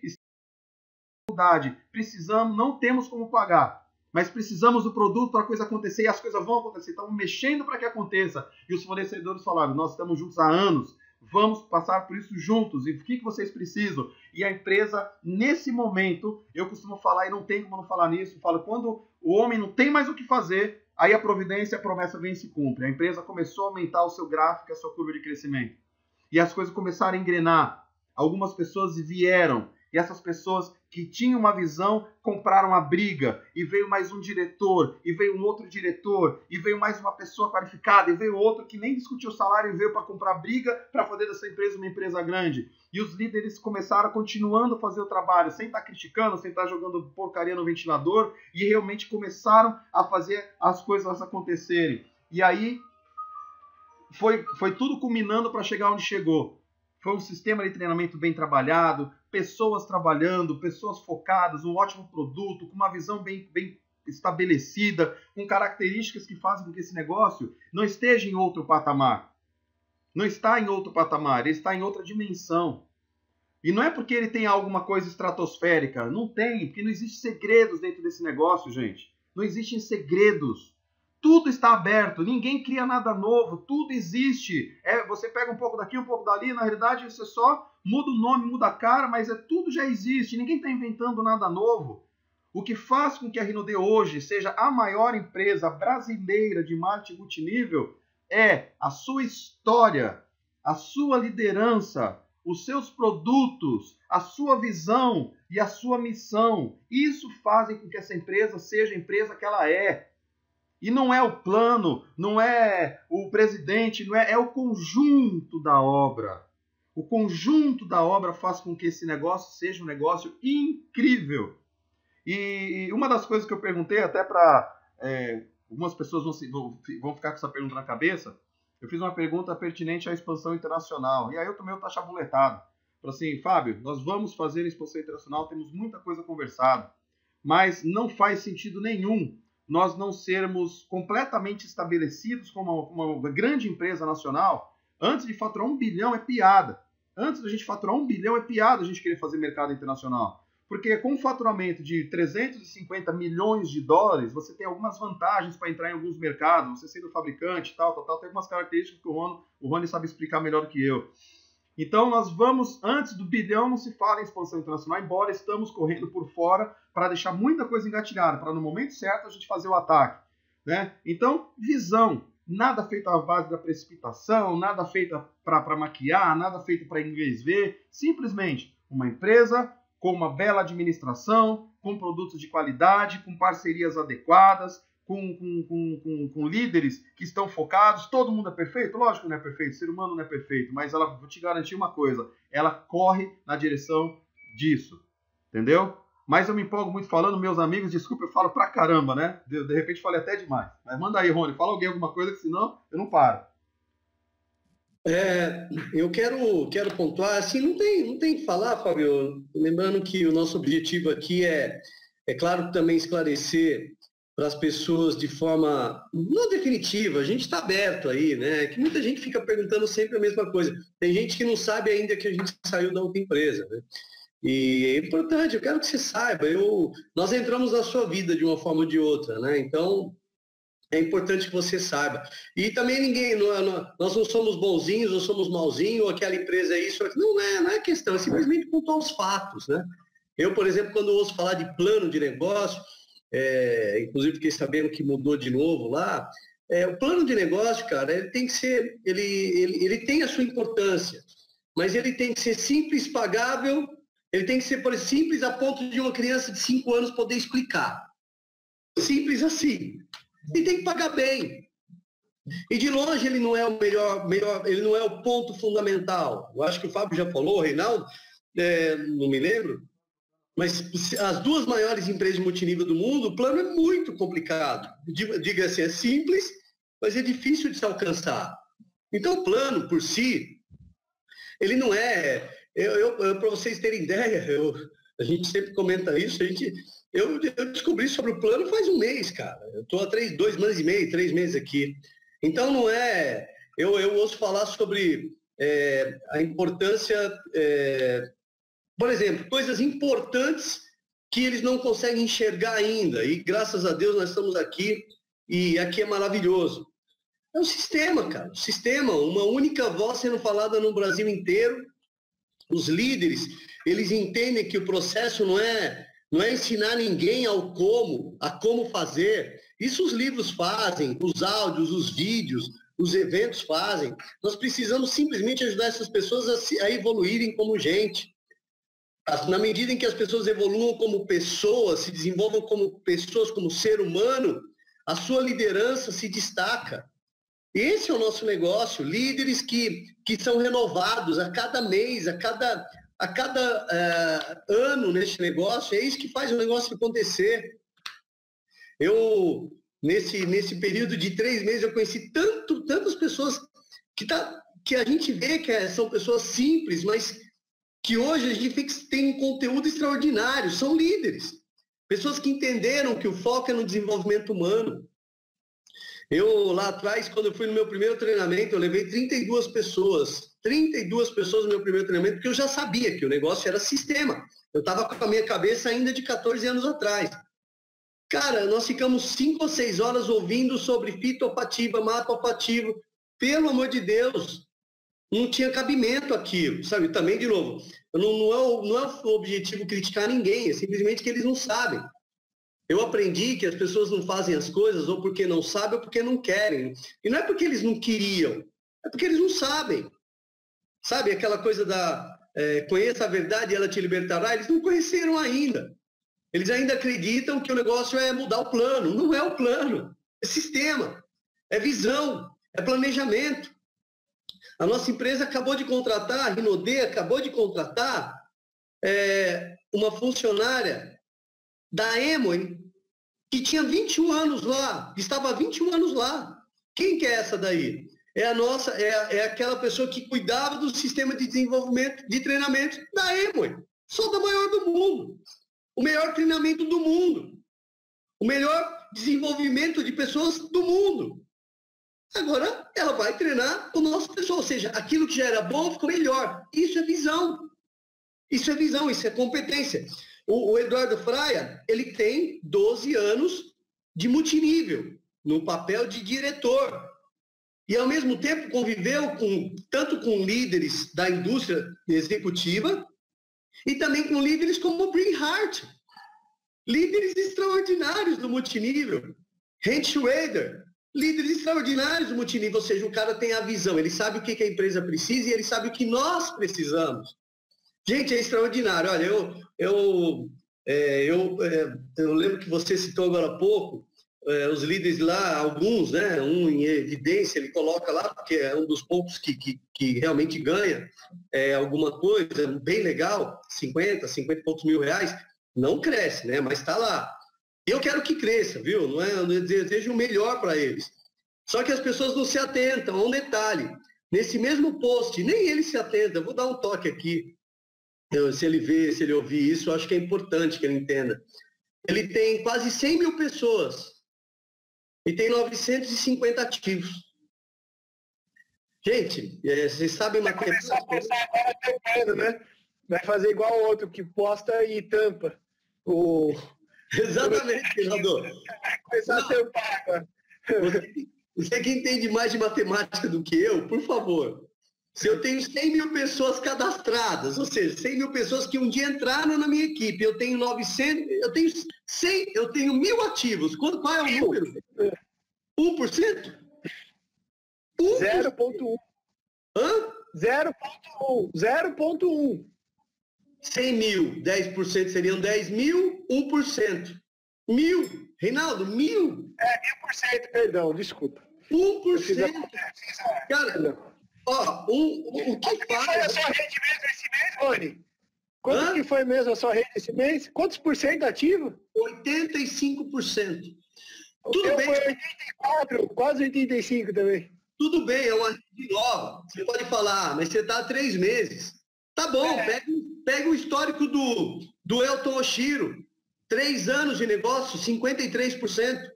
precisamos, não temos como pagar, mas precisamos do produto para a coisa acontecer e as coisas vão acontecer. Estamos mexendo para que aconteça. E os fornecedores falaram, nós estamos juntos há anos, vamos passar por isso juntos. E o que vocês precisam? E a empresa, nesse momento, eu costumo falar, e não tem como não falar nisso, falo, quando o homem não tem mais o que fazer, aí a providência, a promessa vem e se cumpre. A empresa começou a aumentar o seu gráfico, a sua curva de crescimento. E as coisas começaram a engrenar. Algumas pessoas vieram. E essas pessoas que tinham uma visão compraram a briga. E veio mais um diretor. E veio um outro diretor. E veio mais uma pessoa qualificada. E veio outro que nem discutiu o salário e veio para comprar briga para fazer dessa empresa uma empresa grande. E os líderes começaram continuando a fazer o trabalho, sem estar criticando, sem estar jogando porcaria no ventilador. E realmente começaram a fazer as coisas acontecerem. E aí foi tudo culminando para chegar onde chegou. Foi um sistema de treinamento bem trabalhado, pessoas trabalhando, pessoas focadas, um ótimo produto, com uma visão bem estabelecida, com características que fazem com que esse negócio não esteja em outro patamar. Não está em outro patamar, ele está em outra dimensão. E não é porque ele tem alguma coisa estratosférica, não tem, porque não existem segredos dentro desse negócio, gente. Não existem segredos. Tudo está aberto, ninguém cria nada novo, tudo existe. Você pega um pouco daqui, um pouco dali, na realidade você só muda o nome, muda a cara, mas tudo já existe, ninguém está inventando nada novo. O que faz com que a Rinode hoje seja a maior empresa brasileira de marketing multinível é a sua história, a sua liderança, os seus produtos, a sua visão e a sua missão. Isso fazem com que essa empresa seja a empresa que ela é. E não é o plano, não é o presidente, é o conjunto da obra. O conjunto da obra faz com que esse negócio seja um negócio incrível. E uma das coisas que eu perguntei até para... algumas pessoas vão ficar com essa pergunta na cabeça. Eu fiz uma pergunta pertinente à expansão internacional. E aí eu tomei o tachabuletado. Falei assim, Fábio, nós vamos fazer a expansão internacional, temos muita coisa conversada. Mas não faz sentido nenhum nós não sermos completamente estabelecidos como uma grande empresa nacional. Antes de faturar 1 bilhão é piada. Antes da gente faturar 1 bilhão é piada a gente querer fazer mercado internacional. Porque com um faturamento de 350 milhões de dólares, você tem algumas vantagens para entrar em alguns mercados, você sendo fabricante, tal, tem algumas características que o Rony sabe explicar melhor do que eu. Então nós vamos, antes do bilhão não se fala em expansão internacional, embora estamos correndo por fora para deixar muita coisa engatilhada, para no momento certo a gente fazer o ataque. Né? Então, visão. Nada feito à base da precipitação, nada feito para maquiar, nada feito para inglês ver. Simplesmente uma empresa com uma bela administração, com produtos de qualidade, com parcerias adequadas, com líderes que estão focados. Todo mundo é perfeito? Lógico que não é perfeito, o ser humano não é perfeito, mas vou te garantir uma coisa, ela corre na direção disso, entendeu? Mas eu me empolgo muito falando, meus amigos, desculpa, eu falo pra caramba, né? De repente falei até demais. Mas manda aí, Rony, fala alguma coisa, que senão eu não paro. Eu quero pontuar, assim, não tem que falar, Fábio, lembrando que o nosso objetivo aqui é claro, também esclarecer para as pessoas de forma não definitiva, a gente está aberto aí, né? Que muita gente fica perguntando sempre a mesma coisa. Tem gente que não sabe ainda que a gente saiu da outra empresa, né? E é importante, eu quero que você saiba, nós entramos na sua vida de uma forma ou de outra, né? Então, é importante que você saiba. E também nós não somos bonzinhos ou somos malzinhos, ou aquela empresa é isso, não é questão, é simplesmente pontuar os fatos, né? Eu, por exemplo, quando ouço falar de plano de negócio, inclusive fiquei sabendo que mudou de novo lá, o plano de negócio, cara, ele tem que ser, ele tem a sua importância, mas ele tem que ser simples, pagável, ele tem que ser simples a ponto de uma criança de 5 anos poder explicar. Simples assim. E tem que pagar bem. E de longe ele não é o melhor, ele não é o ponto fundamental. Eu acho que o Fábio já falou, o Reinaldo, não me lembro, mas as 2 maiores empresas de multinível do mundo, o plano é muito complicado. Diga assim, é simples, mas é difícil de se alcançar. Então o plano por si, ele não é... para vocês terem ideia, a gente sempre comenta isso, eu descobri sobre o plano faz 1 mês, cara. Eu estou há 2 meses e meio, 3 meses aqui. Então não é... Eu ouço falar sobre a importância... por exemplo, coisas importantes que eles não conseguem enxergar ainda. E graças a Deus nós estamos aqui, e aqui é maravilhoso. É um sistema, cara. Um sistema, uma única voz sendo falada no Brasil inteiro. Os líderes, eles entendem que o processo não é ensinar ninguém a como fazer. Isso os livros fazem, os áudios, os vídeos, os eventos fazem. Nós precisamos simplesmente ajudar essas pessoas a evoluírem como gente. Na medida em que as pessoas evoluam como pessoas, se desenvolvam como pessoas, como ser humano, a sua liderança se destaca. Esse é o nosso negócio, líderes que são renovados a cada mês, a cada ano neste negócio, é isso que faz o negócio acontecer. nesse período de 3 meses, eu conheci tantas pessoas que a gente vê que são pessoas simples, mas que hoje a gente vê que tem um conteúdo extraordinário, são líderes. Pessoas que entenderam que o foco é no desenvolvimento humano. Eu, lá atrás, quando eu fui no meu primeiro treinamento, eu levei 32 pessoas no meu primeiro treinamento, porque eu já sabia que o negócio era sistema. Eu estava com a minha cabeça ainda de 14 anos atrás. Cara, nós ficamos 5 ou 6 horas ouvindo sobre fitopativa, matopativa. Pelo amor de Deus, não tinha cabimento aquilo, sabe? Também, de novo, não é o objetivo criticar ninguém, é simplesmente que eles não sabem. Eu aprendi que as pessoas não fazem as coisas ou porque não sabem ou porque não querem. E não é porque eles não queriam, é porque eles não sabem. Sabe aquela coisa conheça a verdade e ela te libertará? Eles não conheceram ainda. Eles ainda acreditam que o negócio é mudar o plano. Não é o plano, é sistema, é visão, é planejamento. A nossa empresa acabou de contratar, a Rinode acabou de contratar uma funcionária da Amway que tinha 21 anos lá, estava há 21 anos lá. Quem que é essa daí? É aquela pessoa que cuidava do sistema de desenvolvimento, de treinamento da Amway. Só da maior do mundo. O melhor treinamento do mundo. O melhor desenvolvimento de pessoas do mundo. Agora, ela vai treinar o nosso pessoal, ou seja, aquilo que já era bom ficou melhor. Isso é visão. Isso é visão, isso é competência. O Eduardo Fraia, ele tem 12 anos de multinível, no papel de diretor. E, ao mesmo tempo, conviveu tanto com líderes da indústria executiva e também com líderes como o Brin Hart. Líderes extraordinários do multinível. Hans Schrader. Líderes extraordinários do multinível, ou seja, o cara tem a visão, ele sabe o que a empresa precisa e ele sabe o que nós precisamos. Gente, é extraordinário. Olha, eu lembro que você citou agora há pouco, os líderes lá, alguns, né, um em evidência, ele coloca lá, porque é um dos poucos que realmente ganha alguma coisa bem legal, 50 e poucos mil reais, não cresce, né, mas está lá. Eu quero que cresça, viu? Eu desejo o melhor para eles. Só que as pessoas não se atentam a um detalhe. Nesse mesmo post, nem ele se atenta. Eu vou dar um toque aqui. Se ele ouvir isso, eu acho que é importante que ele entenda. Ele tem quase 100 mil pessoas e tem 950 ativos. Gente, vocês sabem uma coisa. Vai começar a pensar agora tampando, né? Vai fazer igual o outro que posta e tampa. Exatamente, Fernando. Vai começar a tampar agora. Você que entende mais de matemática do que eu, por favor. Se eu tenho 100 mil pessoas cadastradas, ou seja, 100 mil pessoas que um dia entraram na minha equipe, eu tenho 900, eu tenho 1.000 ativos. Qual é o número? 1%? 0,1. Hã? 0,1. 100 mil, 10% seriam 10 mil, 1%. 1.000. Reinaldo, 1.000? 1.000%, perdão, desculpa. 1%. Cara, ó, o que faz... Foi a sua rede mesmo esse mês, Rony? Quanto que foi mesmo a sua rede esse mês? Quantos por cento ativo? 85%. Tudo bem. Foi 84, quase 85 também. Tudo bem, é uma rede nova. Você pode falar, mas você está há 3 meses. Tá bom, pega o histórico do Elton Oshiro. 3 anos de negócio, 53%.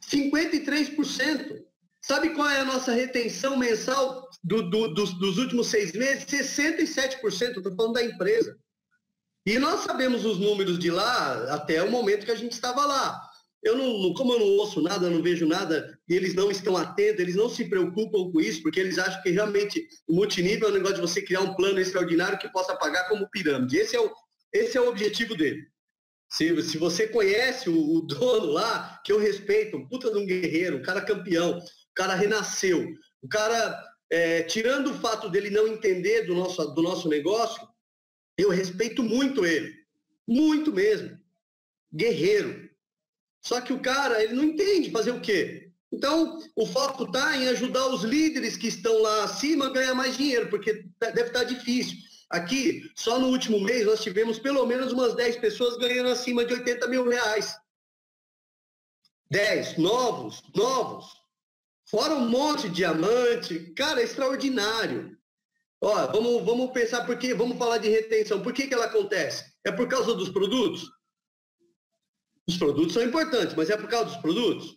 53%. Sabe qual é a nossa retenção mensal dos últimos 6 meses? 67%, estou falando da empresa. E nós sabemos os números de lá até o momento que a gente estava lá. Como eu não ouço nada, não vejo nada, e eles não estão atentos, eles não se preocupam com isso, porque eles acham que realmente o multinível é um negócio de você criar um plano extraordinário que possa pagar como pirâmide. Esse é o objetivo dele. Se você conhece o dono lá, que eu respeito, um puta de um guerreiro, um cara campeão, o cara renasceu, o cara, tirando o fato dele não entender do nosso negócio, eu respeito muito ele. Muito mesmo. Guerreiro. Só que o cara, ele não entende fazer o quê? Então, o foco está em ajudar os líderes que estão lá acima a ganhar mais dinheiro, porque deve estar difícil. Aqui, só no último mês, nós tivemos pelo menos umas 10 pessoas ganhando acima de 80 mil reais. 10 novos. Fora um monte de diamante. Cara, é extraordinário. Ó, vamos pensar vamos falar de retenção. Por que ela acontece? É por causa dos produtos? Os produtos são importantes, mas é por causa dos produtos?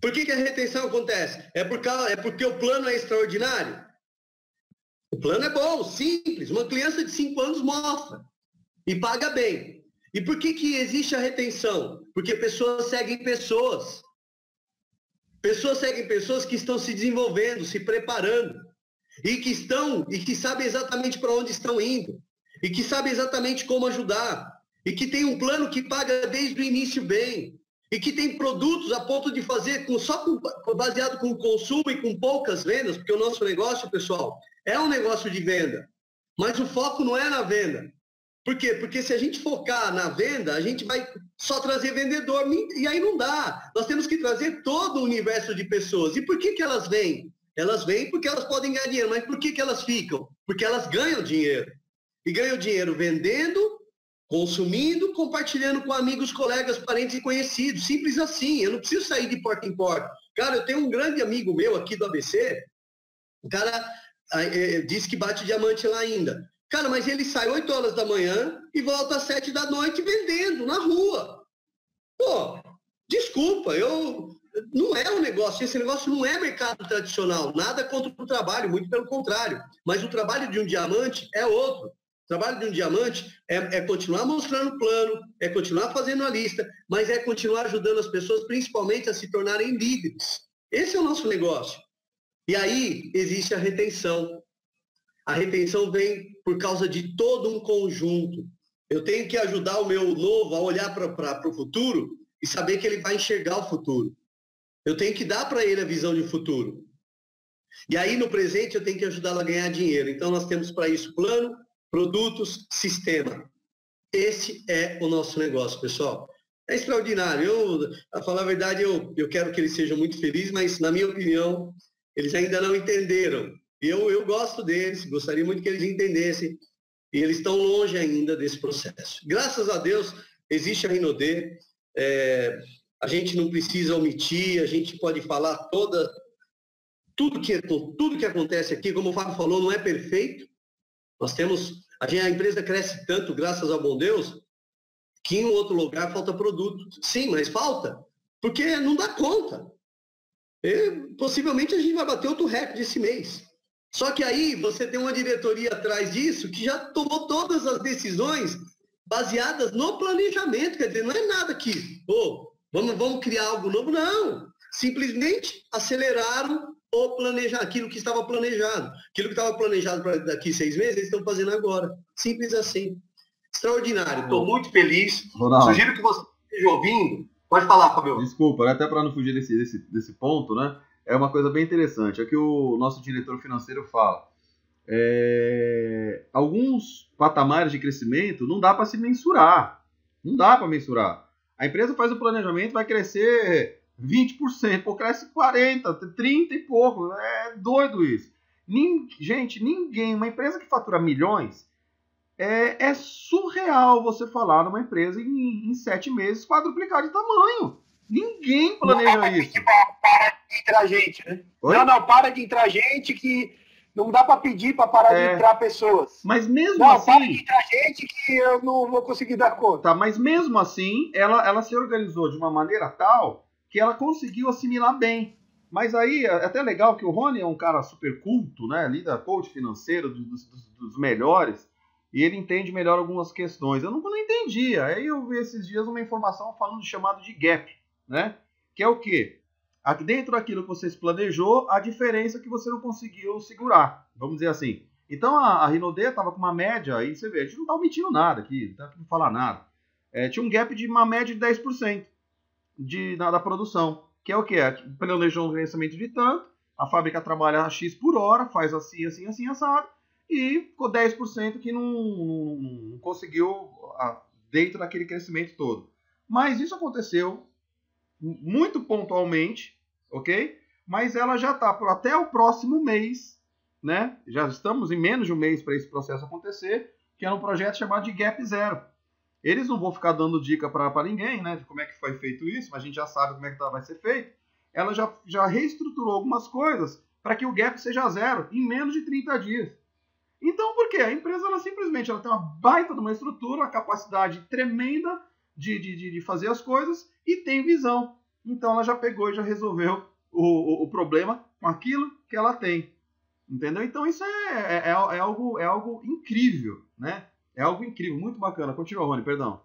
Por que a retenção acontece? É porque o plano é extraordinário? O plano é bom, simples. Uma criança de 5 anos mostra e paga bem. E por que existe a retenção? Porque pessoas seguem pessoas. Pessoas seguem pessoas que estão se desenvolvendo, se preparando. E que sabem exatamente para onde estão indo. E que sabem exatamente como ajudar. E que tem um plano que paga desde o início bem. E que tem produtos a ponto de fazer baseado com consumo e com poucas vendas, porque o nosso negócio, pessoal, é um negócio de venda. Mas o foco não é na venda. Por quê? Porque se a gente focar na venda, a gente vai só trazer vendedor, e aí não dá. Nós temos que trazer todo o universo de pessoas. E por que elas vêm? Elas vêm porque elas podem ganhar dinheiro. Mas por que elas ficam? Porque elas ganham dinheiro. E ganham dinheiro vendendo, consumindo, compartilhando com amigos, colegas, parentes e conhecidos. Simples assim. Eu não preciso sair de porta em porta. Cara, eu tenho um grande amigo meu aqui do ABC. O cara diz que bate diamante lá ainda. Cara, mas ele sai 8 horas da manhã e volta às 7 da noite vendendo na rua. Pô, desculpa, não é um negócio, esse negócio não é mercado tradicional. Nada contra o trabalho, muito pelo contrário. Mas o trabalho de um diamante é outro. O trabalho de um diamante é continuar mostrando o plano, é continuar fazendo a lista, mas é continuar ajudando as pessoas, principalmente, a se tornarem líderes. Esse é o nosso negócio. E aí existe a retenção. A retenção vem por causa de todo um conjunto. Eu tenho que ajudar o meu novo a olhar para o futuro e saber que ele vai enxergar o futuro. Eu tenho que dar para ele a visão de futuro. E aí, no presente, eu tenho que ajudá-lo a ganhar dinheiro. Então, nós temos para isso plano, produtos, sistema. Esse é o nosso negócio, pessoal. É extraordinário. A falar a verdade, eu quero que eles sejam muito felizes, mas, na minha opinião, eles ainda não entenderam. Eu gosto deles, gostaria muito que eles entendessem. E eles estão longe ainda desse processo. Graças a Deus, existe a Rinode. A gente não precisa omitir, a gente pode falar tudo que acontece aqui, como o Fábio falou, não é perfeito. A empresa cresce tanto, graças ao bom Deus, que em um outro lugar falta produto. Sim, mas falta, porque não dá conta. Possivelmente a gente vai bater outro recorde esse mês. Só que aí você tem uma diretoria atrás disso que já tomou todas as decisões baseadas no planejamento. Quer dizer, não é nada que, vamos criar algo novo. Não, simplesmente aceleraram aquilo que estava planejado. Aquilo que estava planejado para daqui 6 meses, eles estão fazendo agora. Simples assim. Extraordinário. Estou muito feliz. Ronaldo, Sugiro que você esteja ouvindo. Pode falar, Fabio. Desculpa, até para não fugir desse ponto, né? É uma coisa bem interessante. É que o nosso diretor financeiro fala. Alguns patamares de crescimento não dá para se mensurar. Não dá para mensurar. A empresa faz o planejamento, vai crescer 20%, pô, cresce 40%, 30% e pouco. É doido isso. Ninguém, uma empresa que fatura milhões, é surreal você falar numa empresa em 7 meses quadruplicar de tamanho. Ninguém planeja isso. Para de entrar gente, né? Oi? Não, para de entrar gente que não dá para pedir para parar de entrar pessoas. Mas mesmo Não, assim... para de entrar gente que eu não vou conseguir dar conta. Tá, mas mesmo assim, ela se organizou de uma maneira tal que ela conseguiu assimilar bem. Mas aí, é até legal que o Rony é um cara super culto, né? Líder coach financeiro dos melhores, e ele entende melhor algumas questões. Eu não entendia. Aí eu vi esses dias uma informação falando de chamado de gap, né? Que é o quê? Dentro daquilo que você planejou, a diferença que você não conseguiu segurar, vamos dizer assim. Então a Rinode estava com uma média, aí você vê, a gente não está omitindo nada aqui, não está aqui para falar nada. Tinha um gap de uma média de 10% da produção, que é o quê? Planejou um crescimento de tanto, a fábrica trabalha a X por hora, faz assim, assado, e ficou 10% que não conseguiu dentro daquele crescimento todo. Mas isso aconteceu muito pontualmente, ok? Mas ela já está até o próximo mês, né? Já estamos em menos de um mês para esse processo acontecer, que é um projeto chamado de Gap Zero. Eles não vão ficar dando dica para ninguém, né, de como é que foi feito isso, mas a gente já sabe como é que vai ser feito. Ela já reestruturou algumas coisas para que o gap seja zero em menos de 30 dias. Então, por quê? A empresa ela simplesmente ela tem uma baita de uma estrutura, uma capacidade tremenda de fazer as coisas e tem visão. Então, ela já pegou e já resolveu o problema com aquilo que ela tem. Entendeu? Então, isso é algo incrível, né? É algo incrível, muito bacana. Continua, Rony, perdão.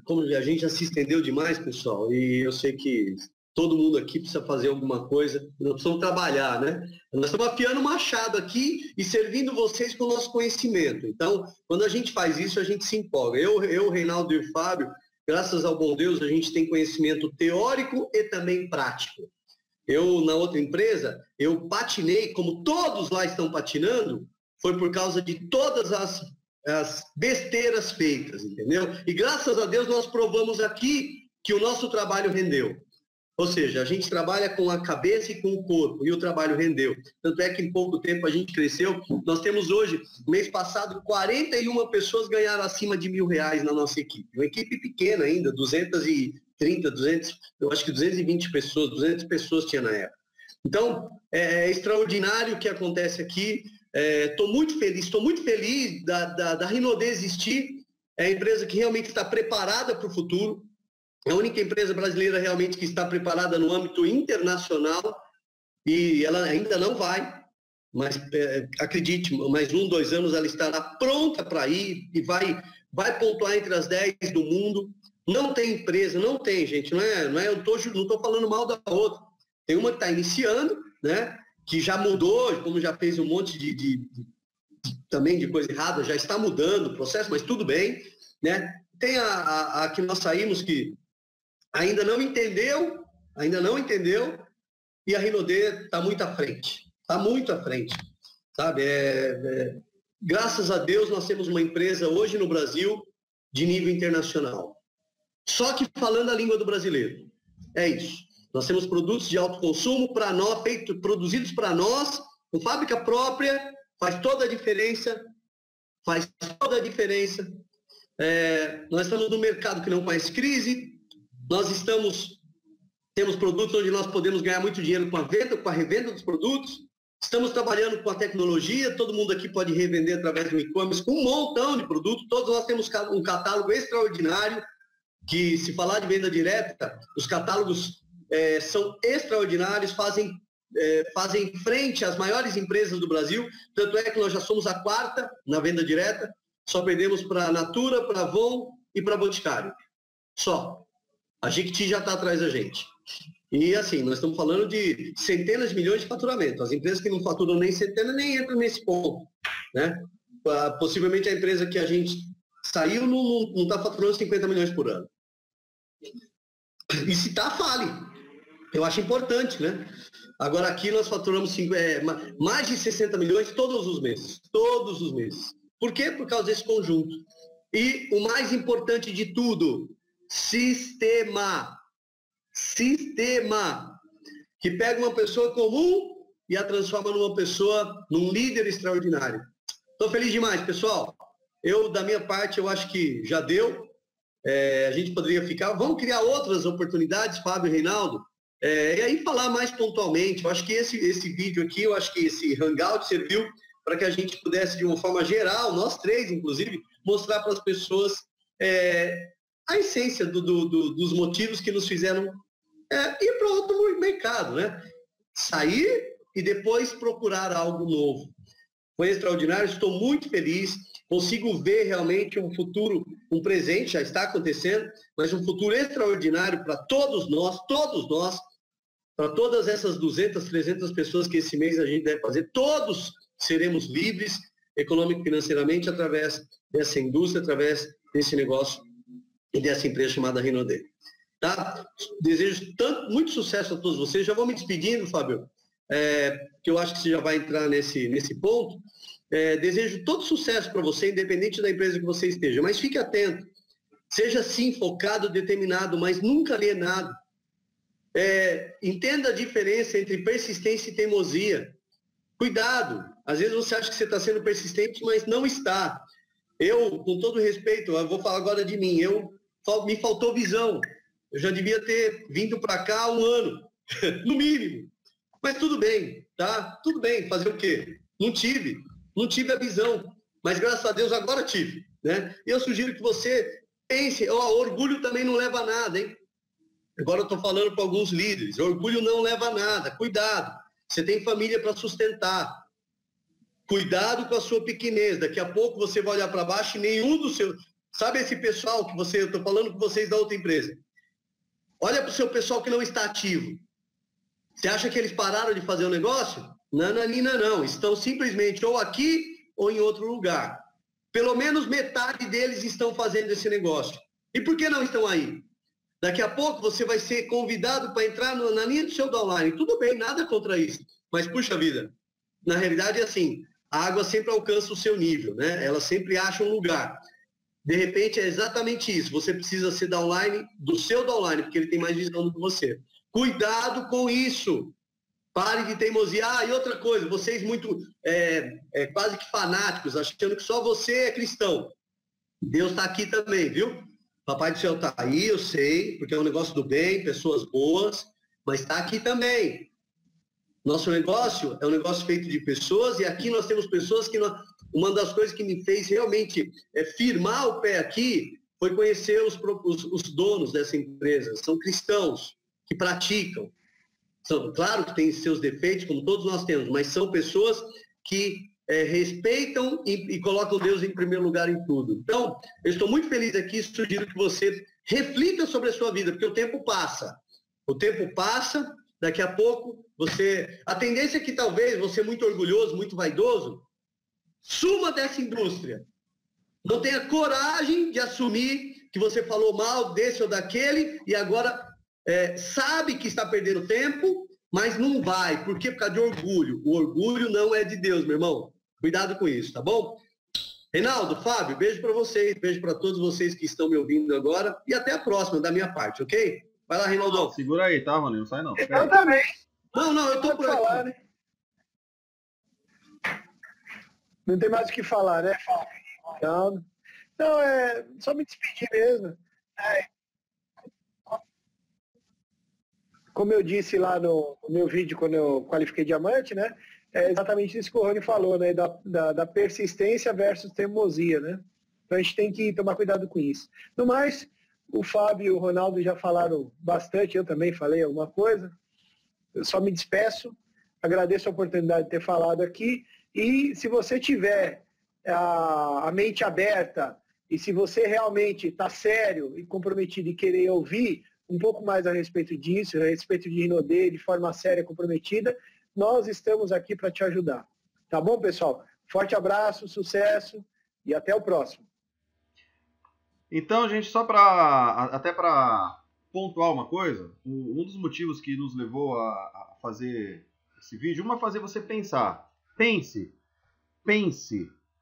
Como a gente já se estendeu demais, pessoal, e eu sei que todo mundo aqui precisa fazer alguma coisa, nós precisamos trabalhar, né? Nós estamos afiando o machado aqui e servindo vocês com o nosso conhecimento. Então, quando a gente faz isso, a gente se empolga. Eu, Reinaldo e o Fábio, graças ao bom Deus, a gente tem conhecimento teórico e também prático. Eu, na outra empresa, eu patinei, como todos lá estão patinando, foi por causa de todas as besteiras feitas, entendeu? E graças a Deus nós provamos aqui que o nosso trabalho rendeu. Ou seja, a gente trabalha com a cabeça e com o corpo, e o trabalho rendeu. Tanto é que em pouco tempo a gente cresceu. Nós temos hoje, mês passado, 41 pessoas ganharam acima de R$1.000 na nossa equipe. Uma equipe pequena ainda, 230, 200, eu acho que 220 pessoas, 200 pessoas tinha na época. Então, é extraordinário o que acontece aqui. Estou muito feliz da Rinode existir. É a empresa que realmente está preparada para o futuro. É a única empresa brasileira realmente que está preparada no âmbito internacional e ela ainda não vai, mas acredite, mais 1, 2 anos ela estará pronta para ir e vai pontuar entre as 10 do mundo. Não tem empresa, não tem, gente, eu não estou falando mal da outra. Tem uma que está iniciando, né, que já mudou, como já fez um monte também de coisa errada, já está mudando o processo, mas tudo bem, né? Tem a que nós saímos que ainda não entendeu, e a Rinode está muito à frente, sabe? Graças a Deus nós temos uma empresa hoje no Brasil de nível internacional, só que falando a língua do brasileiro, é isso. Nós temos produtos de alto consumo para nós, produzidos para nós, com fábrica própria, faz toda a diferença, nós estamos no mercado que não conhece crise. Temos produtos onde nós podemos ganhar muito dinheiro com a revenda dos produtos. Estamos trabalhando com a tecnologia, todo mundo aqui pode revender através do e-commerce com um montão de produtos. Todos nós temos um catálogo extraordinário, que se falar de venda direta, os catálogos são extraordinários, fazem frente às maiores empresas do Brasil. Tanto é que nós já somos a 4ª na venda direta, só perdemos para a Natura, para a Avon e para a Boticário. Só. A Jequiti já está atrás da gente. E assim, nós estamos falando de centenas de milhões de faturamento. As empresas que não faturam nem centenas nem entram nesse ponto, né? Possivelmente a empresa que a gente saiu não está faturando 50 milhões por ano. E se está, fale. Eu acho importante, né? Agora aqui nós faturamos mais de 60 milhões todos os meses. Todos os meses. Por quê? Por causa desse conjunto. E o mais importante de tudo, sistema, que pega uma pessoa comum e a transforma num líder extraordinário. Estou feliz demais, pessoal. Da minha parte, eu acho que já deu. A gente poderia ficar. Vamos criar outras oportunidades, Fábio e Reinaldo, e aí falar mais pontualmente. Eu acho que esse vídeo aqui, eu acho que esse hangout serviu para que a gente pudesse, de uma forma geral, nós três, inclusive, mostrar para as pessoas a essência dos motivos que nos fizeram ir para outro mercado, né? Sair e depois procurar algo novo. Foi extraordinário, estou muito feliz, consigo ver realmente um futuro, um presente, já está acontecendo, mas um futuro extraordinário para todos nós, para todas essas 200, 300 pessoas que esse mês a gente deve fazer, todos seremos livres econômico e financeiramente através dessa indústria, através desse negócio e dessa empresa chamada Rinode. Tá? Desejo muito sucesso a todos vocês. Já vou me despedindo, Fábio, que eu acho que você já vai entrar nesse ponto. Desejo todo sucesso para você, independente da empresa que você esteja, mas fique atento. Seja sim focado, determinado, mas nunca alienado. Entenda a diferença entre persistência e teimosia. Cuidado, às vezes você acha que você está sendo persistente, mas não está. Eu, com todo respeito, eu vou falar agora de mim, me faltou visão. Eu já devia ter vindo para cá há um ano, no mínimo. Mas tudo bem, tá? Tudo bem, fazer o quê? Não tive a visão. Mas graças a Deus agora tive, né? E eu sugiro que você pense, orgulho também não leva a nada, hein? Agora eu estou falando para alguns líderes, orgulho não leva a nada, cuidado. Você tem família para sustentar. Cuidado com a sua pequenez. Daqui a pouco você vai olhar para baixo e nenhum dos seus... Sabe esse pessoal que eu estou falando com vocês da outra empresa? Olha para o seu pessoal que não está ativo. Você acha que eles pararam de fazer o negócio? Nananina, não. Estão simplesmente ou aqui ou em outro lugar. Pelo menos metade deles estão fazendo esse negócio. E por que não estão aí? Daqui a pouco você vai ser convidado para entrar na linha do seu downline. Tudo bem, nada contra isso. Mas, puxa vida, na realidade é assim, a água sempre alcança o seu nível, né? Ela sempre acha um lugar. De repente é exatamente isso. Você precisa ser downline do seu downline, porque ele tem mais visão do que você. Cuidado com isso. Pare de teimosia. E outra coisa, vocês muito quase que fanáticos, achando que só você é cristão. Deus está aqui também, viu? Papai do céu está aí, eu sei, porque é um negócio do bem, pessoas boas, mas está aqui também. Nosso negócio é um negócio feito de pessoas, e aqui nós temos pessoas que... Uma das coisas que me fez realmente firmar o pé aqui foi conhecer os donos dessa empresa. São cristãos que praticam. Claro que tem seus defeitos, como todos nós temos, mas são pessoas que respeitam e colocam Deus em primeiro lugar em tudo. Então, eu estou muito feliz aqui e sugiro que você reflita sobre a sua vida, porque o tempo passa. O tempo passa, daqui a pouco você... A tendência é que talvez você muito orgulhoso, muito vaidoso, suma dessa indústria. Não tenha coragem de assumir que você falou mal desse ou daquele e agora sabe que está perdendo tempo, mas não vai. Por quê? Por causa de orgulho. O orgulho não é de Deus, meu irmão. Cuidado com isso, tá bom? Reinaldo, Fábio, beijo para vocês, beijo para todos vocês que estão me ouvindo agora e até a próxima da minha parte, ok? Vai lá, Reinaldão. Segura aí, tá, Rony? Não sai não. Eu também. Não, eu tô por aqui. Falar, né? Não tem mais o que falar, né, Fábio? Não, só me despedir mesmo. Como eu disse lá no meu vídeo, quando eu qualifiquei diamante, né? É exatamente isso que o Rony falou, né? Da persistência versus teimosia, né? Então a gente tem que tomar cuidado com isso. No mais, o Fábio e o Ronaldo já falaram bastante, eu também falei alguma coisa. Eu só me despeço, agradeço a oportunidade de ter falado aqui. E se você tiver a mente aberta e se você realmente está sério e comprometido e querer ouvir um pouco mais a respeito disso, a respeito de Rinode, de forma séria, comprometida, nós estamos aqui para te ajudar. Tá bom, pessoal? Forte abraço, sucesso e até o próximo. Então, gente, só até para pontuar uma coisa, um dos motivos que nos levou a fazer esse vídeo, uma é fazer você pensar. Pense,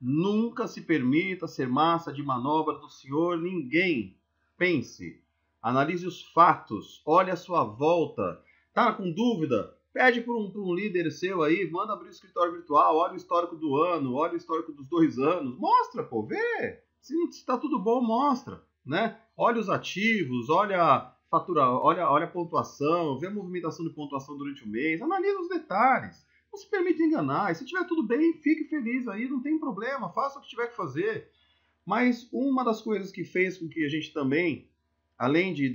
nunca se permita ser massa de manobra do senhor ninguém. Pense, analise os fatos, olhe a sua volta. Tá com dúvida? Pede para um líder seu aí, manda abrir o escritório virtual, olha o histórico do ano, olha o histórico dos 2 anos, mostra, pô, vê. Se está tudo bom, mostra, né? Olha os ativos, olha a fatura, olha a pontuação, vê a movimentação de pontuação durante o mês, analisa os detalhes. Não se permite enganar. E se tiver tudo bem, fique feliz aí, não tem problema, faça o que tiver que fazer. Mas uma das coisas que fez com que a gente também, além de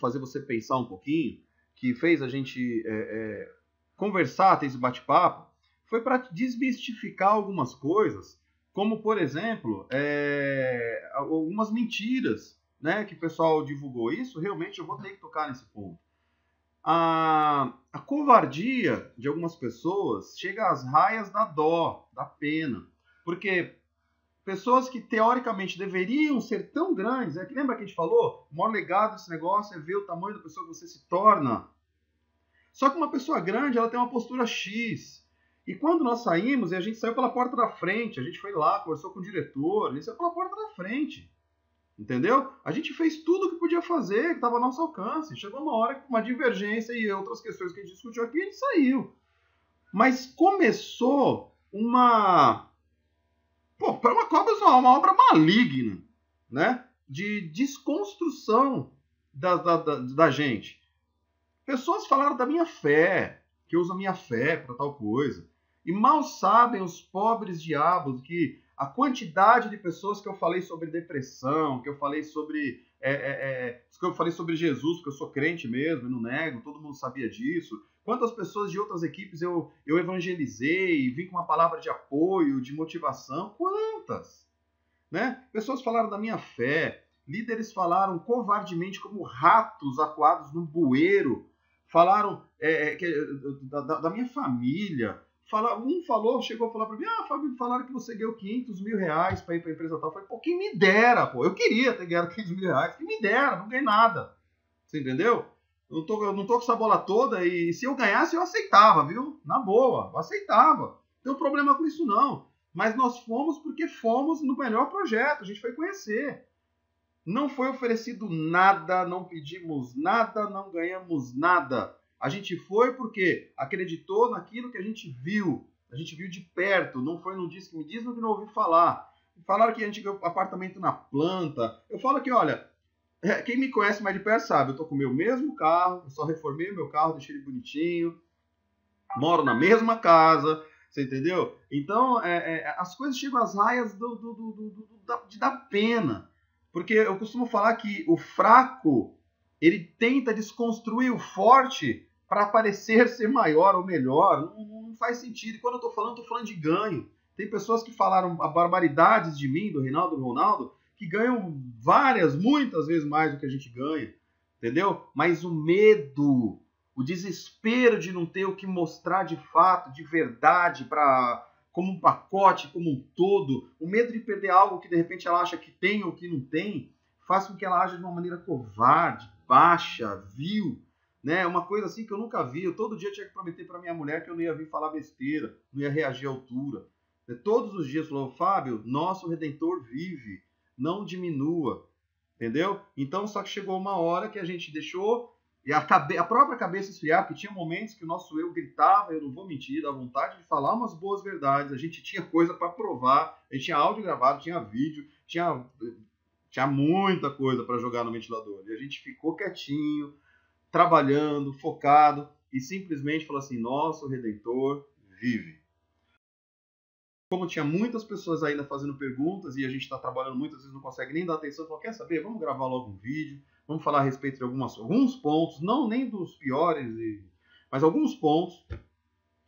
fazer você pensar um pouquinho, que fez a gente conversar, ter esse bate-papo, foi para desmistificar algumas coisas, como, por exemplo, algumas mentiras, né, que o pessoal divulgou. Isso, realmente, eu vou ter que tocar nesse ponto. A covardia de algumas pessoas chega às raias da dó, da pena. Porque pessoas que teoricamente deveriam ser tão grandes, que lembra que a gente falou? O maior legado desse negócio é ver o tamanho da pessoa que você se torna. Só que uma pessoa grande, ela tem uma postura X. E quando nós saímos, a gente saiu pela porta da frente, a gente foi lá, conversou com o diretor, a gente saiu pela porta da frente. Entendeu? A gente fez tudo o que podia fazer, que estava ao nosso alcance. Chegou uma hora com uma divergência e outras questões que a gente discutiu aqui, a gente saiu. Mas começou uma Pô, para uma cobra é uma obra maligna, né? De desconstrução da gente. Pessoas falaram da minha fé, que eu uso a minha fé para tal coisa. E mal sabem os pobres diabos que a quantidade de pessoas que eu falei sobre depressão, que eu falei sobre Jesus, porque eu sou crente mesmo, eu não nego, todo mundo sabia disso. Quantas pessoas de outras equipes eu evangelizei, vim com uma palavra de apoio, de motivação. Quantas? Né? Pessoas falaram da minha fé, líderes falaram covardemente como ratos acuados num bueiro, falaram da minha família. Chegou a falar para mim, Fábio, falaram que você ganhou 500 mil reais para ir para a empresa tal. Eu falei, pô, quem me dera, pô. Eu queria ter ganhado 500 mil reais, quem me dera, não ganhei nada. Você entendeu? Eu não tô com essa bola toda e se eu ganhasse eu aceitava, viu? Na boa, eu aceitava. Não tem um problema com isso não. Mas nós fomos porque fomos no melhor projeto, a gente foi conhecer. Não foi oferecido nada, não pedimos nada, não ganhamos nada. A gente foi porque acreditou naquilo que a gente viu de perto, não foi no disco que me diz, no que não ouvi falar. Falaram que a gente ganhou apartamento na planta. Eu falo que, olha, quem me conhece mais de perto sabe, eu tô com o meu mesmo carro, eu só reformei o meu carro, deixei ele bonitinho, moro na mesma casa, você entendeu? Então, as coisas chegam às raias de dar pena. Porque eu costumo falar que o fraco, ele tenta desconstruir o forte para parecer ser maior ou melhor. Não faz sentido. E quando eu tô falando de ganho. Tem pessoas que falaram barbaridades de mim, do Reinaldo, do Ronaldo, que ganham muitas vezes mais do que a gente ganha. Entendeu? Mas o medo, o desespero de não ter o que mostrar de fato, de verdade, como um pacote, como um todo, o medo de perder algo que de repente ela acha que tem ou que não tem, faz com que ela age de uma maneira covarde, baixa, vil, né? Uma coisa assim que eu nunca vi. Eu todo dia tinha que prometer para minha mulher que eu não ia vir falar besteira, não ia reagir à altura. Todos os dias falou, Fábio, nosso Redentor vive, não diminua, entendeu? Então só que chegou uma hora que a gente deixou e a própria cabeça esfriar, porque tinha momentos que o nosso eu gritava, eu não vou mentir, dá vontade de falar umas boas verdades, a gente tinha coisa para provar, a gente tinha áudio gravado, tinha vídeo, tinha muita coisa para jogar no ventilador. E a gente ficou quietinho, trabalhando, focado, e simplesmente falou assim, nosso Redentor vive. Como tinha muitas pessoas ainda fazendo perguntas, e a gente está trabalhando muitas vezes, não consegue nem dar atenção, falou, quer saber, vamos gravar logo um vídeo, vamos falar a respeito de alguns pontos, não nem dos piores, mas alguns pontos,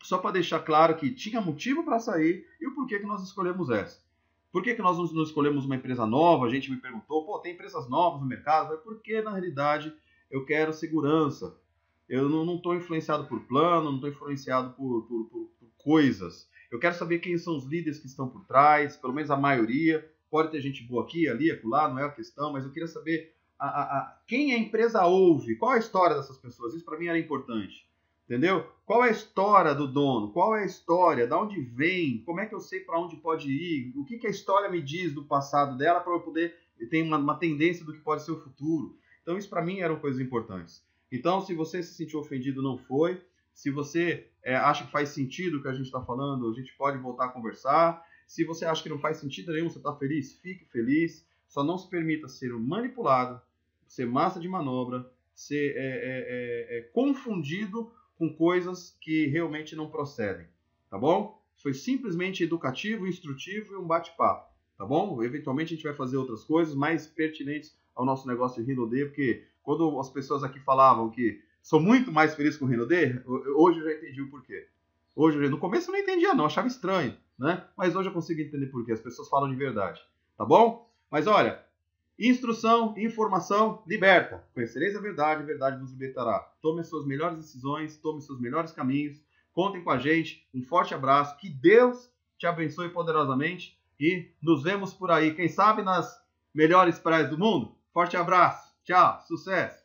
só para deixar claro que tinha motivo para sair e o porquê que nós escolhemos essa. Por que nós não escolhemos uma empresa nova? A gente me perguntou, pô, tem empresas novas no mercado? Porque, na realidade, eu quero segurança. Eu não estou influenciado por plano, não estou influenciado por coisas. Eu quero saber quem são os líderes que estão por trás, pelo menos a maioria. Pode ter gente boa aqui, ali, acolá, não é a questão, mas eu queria saber quem a empresa ouve, qual a história dessas pessoas. Isso para mim era importante. Entendeu? Qual é a história do dono? Qual é a história? Da onde vem? Como é que eu sei para onde pode ir? O que a história me diz do passado dela para eu poder ter uma tendência do que pode ser o futuro? Então isso para mim eram coisas importantes. Então se você se sentiu ofendido, não foi. Se você acha que faz sentido o que a gente está falando, a gente pode voltar a conversar. Se você acha que não faz sentido nenhum, você está feliz, fique feliz. Só não se permita ser manipulado, ser massa de manobra, ser confundido com coisas que realmente não procedem, tá bom? Foi simplesmente educativo, instrutivo e um bate-papo, tá bom? Eventualmente a gente vai fazer outras coisas mais pertinentes ao nosso negócio de Rinode, porque quando as pessoas aqui falavam que sou muito mais feliz com o Rinode, hoje eu já entendi o porquê. No começo eu não entendia não, achava estranho, né? Mas hoje eu consigo entender porquê, as pessoas falam de verdade, tá bom? Mas olha, instrução, informação, liberta. Conhecereis a verdade vos libertará. Tome as suas melhores decisões, tome os seus melhores caminhos. Contem com a gente. Um forte abraço. Que Deus te abençoe poderosamente. E nos vemos por aí, quem sabe nas melhores praias do mundo. Forte abraço. Tchau. Sucesso.